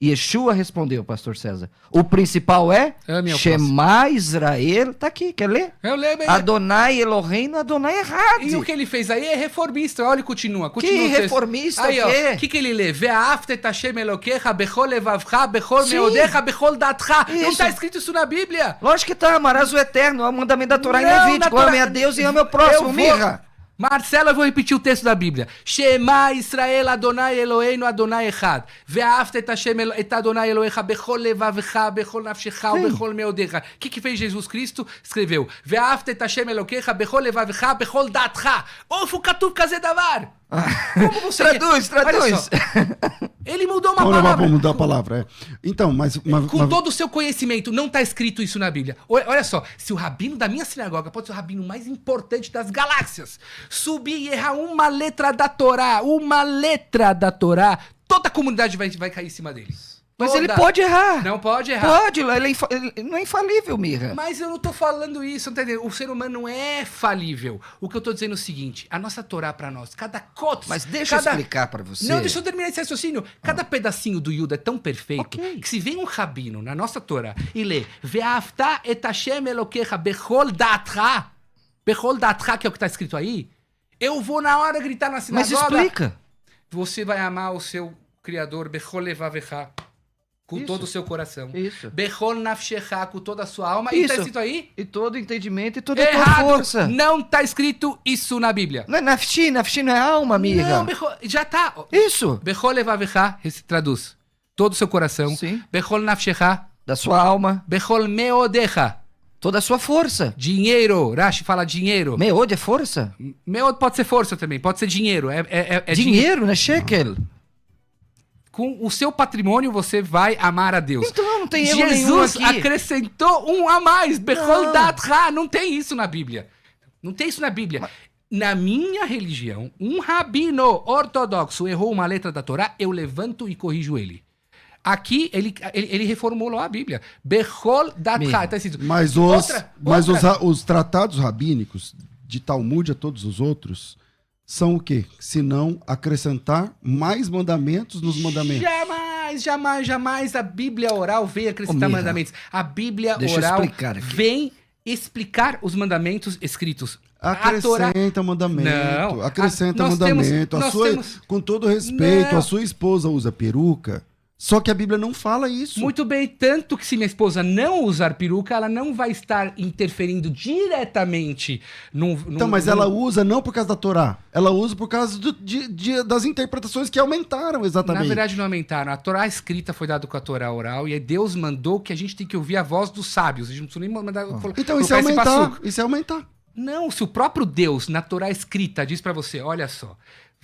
Yeshua respondeu, pastor César, o principal é Ame ao Shema Israel, tá aqui, quer ler? Eu lembro. Adonai Eloheinu, Adonai Errad. E o que ele fez aí é reformista. Olha e continua. Que o texto. reformista, Aí, o quê? ó. O que ele lê? Ve'afta et Hashem Elokecha bechol levavcha, bechol Sim. meodecha, bechol datcha. Não Isso. está escrito isso na Bíblia. Lógico que tá, amarás o eterno, é o mandamento da Torá em Não, Levítico, na Torá- ame a Deus e ame o próximo, Eu vou- mirra. Marcelo, eu vou repetir o texto da Bíblia. Shema Israel Adonai Eloheinu Adonai Echad. Ve'afta et Hashem et Adonai Elohecha bechol levavcha, bechol nafshecha, bechol meodecha. O que fez Jesus Cristo? Escreveu. Ve'afta et Hashem Elokecha bechol levavcha, bechol datcha. Ofu katuv kaze davar. Como você Traduz, quer? Olha traduz. só. Ele mudou uma Vamos palavra. mudar a palavra. Então, mas... Com todo o seu conhecimento, não está escrito isso na Bíblia. Olha só, se o rabino da minha sinagoga pode ser o rabino mais importante das galáxias, subir e errar uma letra da Torá, toda a comunidade vai cair em cima dele. Mas Toda. ele pode errar. Não pode errar. Pode, ele não é infalível, mirra. Mas eu não tô falando isso, tá entendendo? O ser humano não é falível. O que eu tô dizendo é o seguinte, a nossa Torá pra nós, cada kots, Mas deixa eu cada... explicar pra você. Não, deixa eu terminar esse raciocínio. Cada pedacinho do Yuda é tão perfeito Ok. que se vem um rabino na nossa Torá e lê Ve'afta et Hashem Elokecha bechol datcha, que é o que tá escrito aí, eu vou na hora gritar na Mas sinagoga. explica. Você vai amar o seu Criador bechol levavecha, com Isso. todo o seu coração. Isso. Bechol nafshecha, com toda a sua alma. E tá Isso. escrito aí? E todo entendimento e toda a tua Errado! força. Não tá escrito isso na Bíblia. Não é nafshi não é alma, mirra. Não, já tá. Isso. Bechol levavecha, traduz. Todo o seu coração. Sim. Bechol nafshecha, Da sua alma, bechol meodecha. toda a sua força. Dinheiro. Rashi fala dinheiro. Meod é força? Meod pode ser força também, pode ser dinheiro. É Dinheiro, né? Shekel. Com o seu patrimônio você vai amar a Deus. Então não tem erro nenhum Jesus aqui. acrescentou um a mais. Bechol Não. datcha. Não tem isso na Bíblia. Não tem isso na Bíblia. Na minha religião, um rabino ortodoxo errou uma letra da Torá, eu levanto e corrijo ele. Aqui, ele reformulou a Bíblia. Bechol datcha. Tá escrito. Mas os tratados rabínicos, de Talmud a todos os outros, são o quê? Se não acrescentar mais mandamentos nos mandamentos. Jamais a Bíblia oral vem acrescentar Mirra, mandamentos. A Bíblia deixa eu oral explicar aqui. vem explicar os mandamentos escritos. Acrescenta mandamento. Não, acrescenta nós mandamento. temos- Com todo respeito, Não. a sua esposa usa peruca. Só que a Bíblia não fala isso. Muito bem, tanto que se minha esposa não usar peruca, ela não vai estar interferindo diretamente Então, mas ela usa não por causa da Torá. Ela usa por causa das interpretações que aumentaram, exatamente. Na verdade, não aumentaram. A Torá escrita foi dada com a Torá oral, e aí Deus mandou que a gente tem que ouvir a voz dos sábios. A gente não precisa nem mandar. Então, isso é aumentar. Isso é aumentar. Não, se o próprio Deus, na Torá escrita, diz pra você, olha só,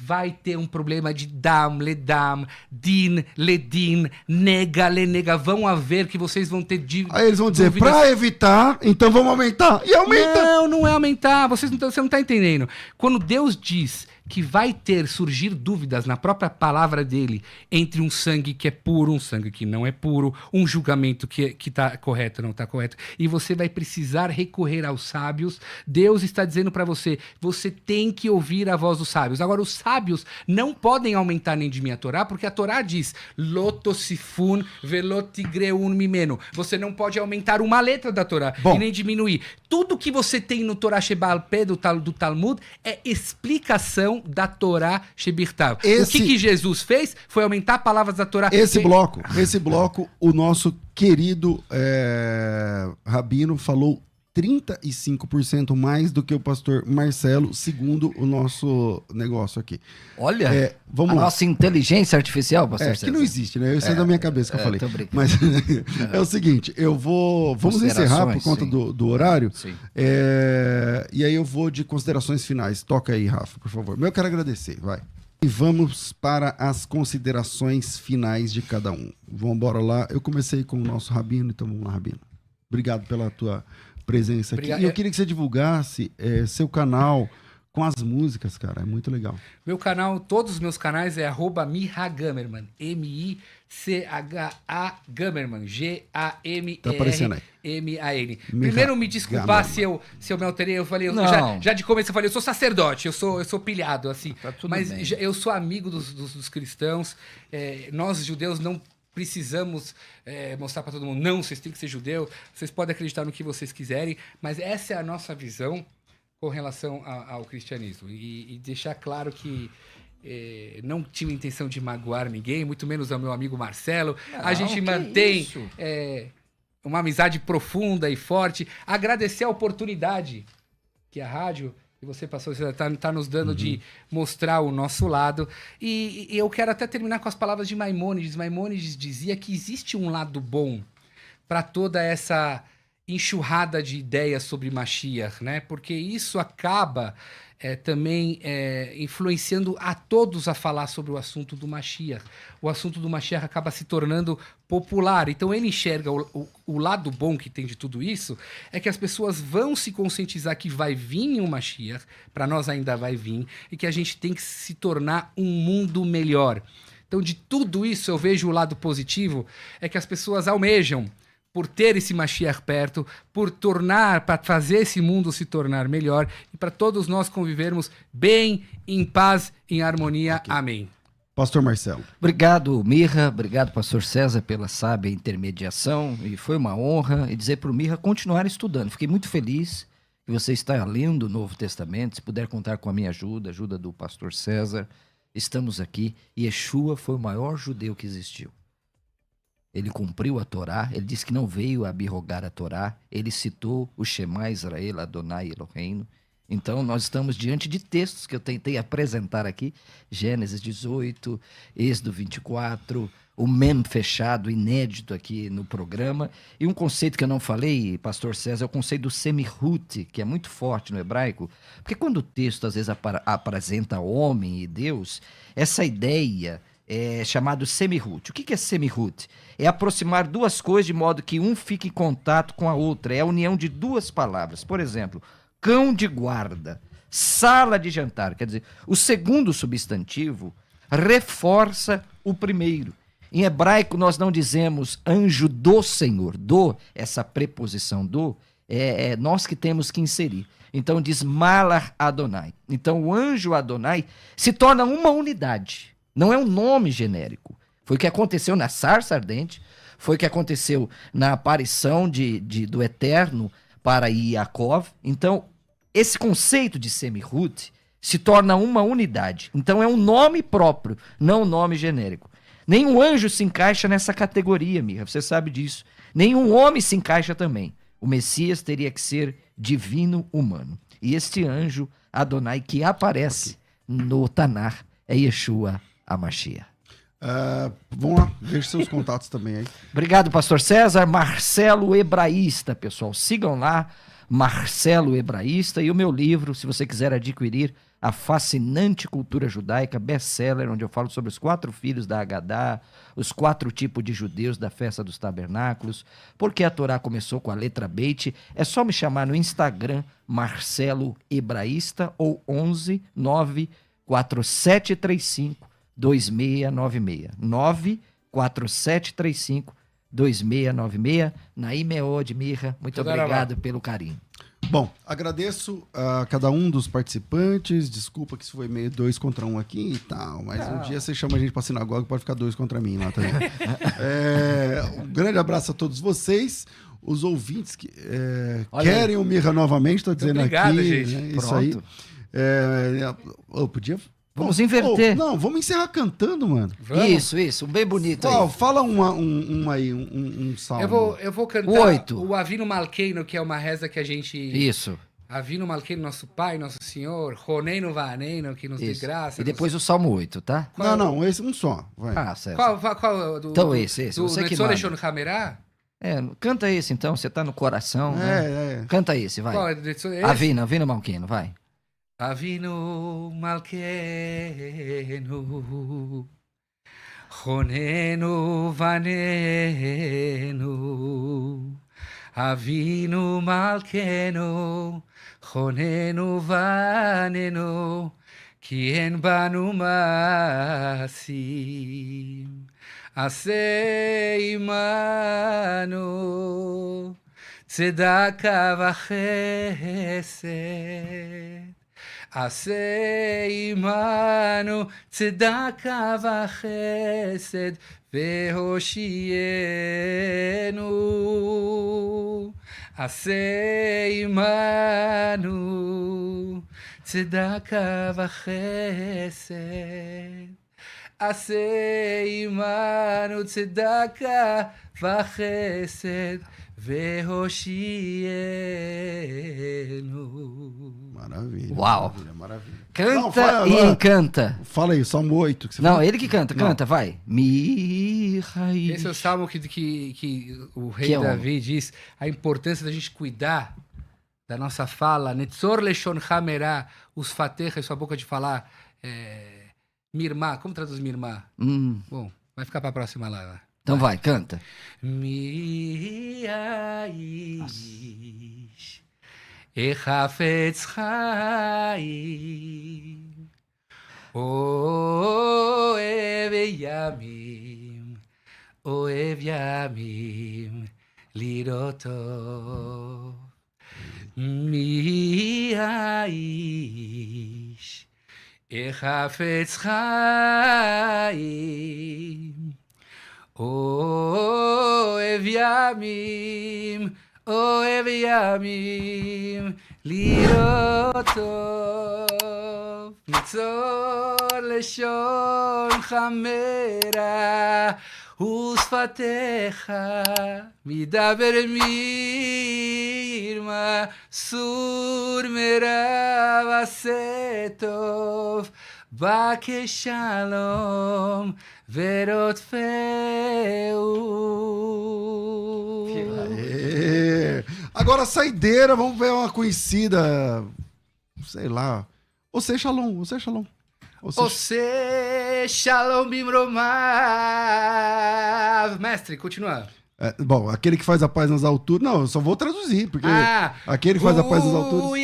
vai ter um problema de dam, ledam, din, ledin, nega, lenega, vão haver que vocês vão ter Aí eles vão dizer, dúvidas. pra evitar, então vamos aumentar. E aumenta. Não, não é aumentar, você não tá entendendo. Quando Deus diz que vai surgir dúvidas na própria palavra dele entre um sangue que é puro, um sangue que não é puro, um julgamento que tá correto, não tá correto, e você vai precisar recorrer aos sábios, Deus está dizendo para você, você tem que ouvir a voz dos sábios. Agora, os sábios não podem aumentar nem diminuir a Torá, porque a Torá diz, lotosifun velotigreun mimeno. Você não pode aumentar uma letra da Torá e nem diminuir. Tudo que você tem no Torá Sheba'al Pé do Talmud é explicação da Torá Shebirtav. O que Jesus fez foi aumentar palavras da Torá. Esse bloco, o nosso querido Rabino falou 35% mais do que o pastor Marcelo, segundo o nosso negócio aqui. Olha, vamos lá. Nossa inteligência artificial, pastor César. Que não existe, né? Isso é da minha cabeça que eu falei. Tô brincando. Mas é o seguinte, vamos encerrar por conta do horário. Sim. E aí eu vou de considerações finais. Toca aí, Rafa, por favor. Eu quero agradecer, vai. E vamos para as considerações finais de cada um. Vamos embora lá. Eu comecei com o nosso Rabino, então vamos lá, Rabino. Obrigado pela tua presença aqui. Obrigado. E eu queria que você divulgasse seu canal com as músicas, cara. É muito legal. Meu canal, todos os meus canais é @Micha Gamerman. M-I-C-H-A Gamerman. G-A-M-E-R-M-A-N. Primeiro, me desculpar se eu me alterei. Eu falei, já de começo eu falei, eu sou sacerdote, eu sou pilhado, assim. Tá tudo mas bem. eu sou amigo dos cristãos. Nós, judeus, não precisamos mostrar para todo mundo, não, vocês têm que ser judeu, vocês podem acreditar no que vocês quiserem, mas essa é a nossa visão com relação ao cristianismo. E deixar claro que não tive intenção de magoar ninguém, muito menos ao meu amigo Marcelo. A gente mantém uma amizade profunda e forte. Agradecer a oportunidade que a rádio que você passou, você está nos dando de mostrar o nosso lado. E eu quero até terminar com as palavras de Maimônides. Maimônides dizia que existe um lado bom para toda essa enxurrada de ideias sobre Mashiach, né? Porque isso acaba também influenciando a todos a falar sobre o assunto do Mashiach. O assunto do Mashiach acaba se tornando popular. Então ele enxerga o lado bom que tem de tudo isso, é que as pessoas vão se conscientizar que vai vir um Mashiach, para nós ainda vai vir, e que a gente tem que se tornar um mundo melhor. Então de tudo isso eu vejo o lado positivo, é que as pessoas almejam por ter esse Mashiach perto, para fazer esse mundo se tornar melhor e para todos nós convivermos bem, em paz, em harmonia. Okay. Amém. Pastor Marcelo. Obrigado, Mirra. Obrigado, pastor César, pela sábia intermediação. E foi uma honra. E dizer para o Mirra continuar estudando. Fiquei muito feliz que você está lendo o Novo Testamento. Se puder contar com a minha ajuda do pastor César. Estamos aqui. Yeshua foi o maior judeu que existiu. Ele cumpriu a Torá, ele disse que não veio abrogar a Torá, ele citou o Shema Israel, Adonai Eloheinu. Então, nós estamos diante de textos que eu tentei apresentar aqui, Gênesis 18, Êxodo 24, o Mem fechado, inédito aqui no programa. E um conceito que eu não falei, pastor César, é o conceito do semihut, que é muito forte no hebraico, porque quando o texto às vezes apresenta homem e Deus, essa ideia é chamado semihut. O que é semihut? É aproximar duas coisas de modo que um fique em contato com a outra. É a união de duas palavras. Por exemplo, cão de guarda, sala de jantar. Quer dizer, o segundo substantivo reforça o primeiro. Em hebraico, nós não dizemos anjo do Senhor. Do, essa preposição do, é nós que temos que inserir. Então diz Malach Adonai. Então o anjo Adonai se torna uma unidade. Não é um nome genérico. Foi o que aconteceu na sarça ardente, foi o que aconteceu na aparição do Eterno para Iacov. Então, esse conceito de Semihut se torna uma unidade. Então é um nome próprio, não um nome genérico. Nenhum anjo se encaixa nessa categoria, Mirra, você sabe disso. Nenhum homem se encaixa também. O Messias teria que ser divino humano. E este anjo, Adonai, que aparece no Tanar, é Yeshua HaMashiach. Vamos lá, deixe seus contatos também aí. Obrigado, pastor César. Marcelo Hebraísta, pessoal. Sigam lá, Marcelo Hebraísta. E o meu livro, se você quiser adquirir, A Fascinante Cultura Judaica, best-seller, onde eu falo sobre os 4 filhos da Agadá, os 4 tipos de judeus da Festa dos Tabernáculos, porque a Torá começou com a letra Beit. É só me chamar no Instagram, Marcelo Hebraísta, ou 11 94735 2696. 94735-2696. Naim Meod, Mirra, muito obrigado pelo carinho. Bom, agradeço a cada um dos participantes. Desculpa que isso foi meio 2 contra 1 aqui e tal, mas um dia você chama a gente pra sinagoga, pode ficar 2 contra mim lá também. Um grande abraço a todos vocês. Os ouvintes que querem o Mirra novamente, tô dizendo obrigado, aqui. Gente. Né, isso aí. Eu podia... Vamos inverter. Não, vamos encerrar cantando, mano. Vamos? Isso, bem bonito aí. Fala um salmo. Eu vou cantar 8. o Avinu Malkeinu, que é uma reza que a gente... Isso. Avinu Malkeinu, nosso Pai, nosso Senhor, Roneinu Vaneinu, que nos dê graça. E depois o Salmo 8, tá? Não, esse um só. Vai. Ah, certo. Qual então esse. Você que manda. Netzor Hamerá? Canta esse então, você tá no coração, né? Canta esse, vai. Qual é esse? Avinu Malkeinu, vai. Avinu Malkeinu, Roneinu Vaneinu, Avinu Malkeinu, Roneinu Vaneinu, Ki en banu masim, Aseh imanu, Tzedaka v'chesed. עשה עמנו צדקה וחסד והושיענו. עשה עמנו צדקה וחסד. עשה עמנו צדקה וחסד והושיענו. Maravilha. Uau. Maravilha. Canta e encanta. Fala aí, Salmo 8. Que você não, fala? ele que canta, vai. Mirra-ish. Esse é o salmo que o rei Davi diz a importância da gente cuidar da nossa fala. Netzor leshon hamerá, os faterras, sua boca de falar. Mirmá, como traduz mirmá? Bom, vai ficar pra próxima lá. Então vai, canta. Mirra-ish. Echafetz chaim, oev yamim, liroto. Mi haish, echafetz chaim, oev yamim, אוהב ימים לראות טוב, ניצור לשון חמרה ושפתיך מדבר מרמה, סור מרע ועשה טוב, בא כשלום ורודפהו. Agora, saideira, vamos ver uma conhecida, sei lá. Você Shalom. Você Shalom Bimromav. Mestre, continua. Bom, aquele que faz a paz nas alturas. Não, eu só vou traduzir, porque aquele que faz a paz nas alturas.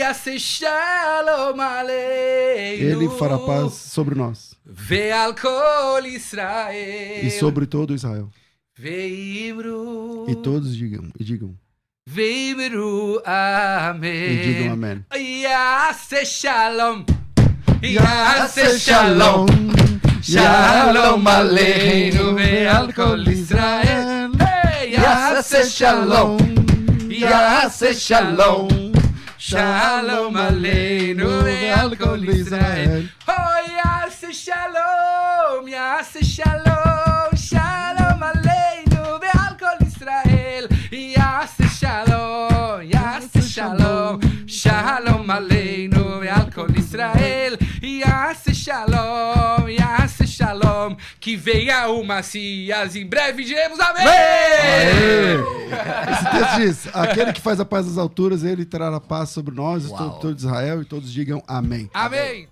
Ele fará paz sobre nós. Ve'al kol Israel. E sobre todo Israel. Ve'imru. E todos digam. Ve'imru amém. E digam amém. Yaseh shalom. Yaseh shalom. Shalom aleinu ve'al kol Israel. Yaseh shalom. Yaseh shalom. Shalom Aleinu ve'al kol Israel. Oh, Yaseh Shalom, Yaseh Shalom, Shalom Aleinu ve'al kol Israel. Yaseh Shalom, Yaseh Shalom, Shalom Aleinu ve'al kol Israel. Yaseh Shalom, Yaseh Shalom. Que venha o Messias, em breve diremos amém! Esse texto diz: aquele que faz a paz das alturas, ele terá a paz sobre nós, Uau. todo Israel, e todos digam amém. Amém!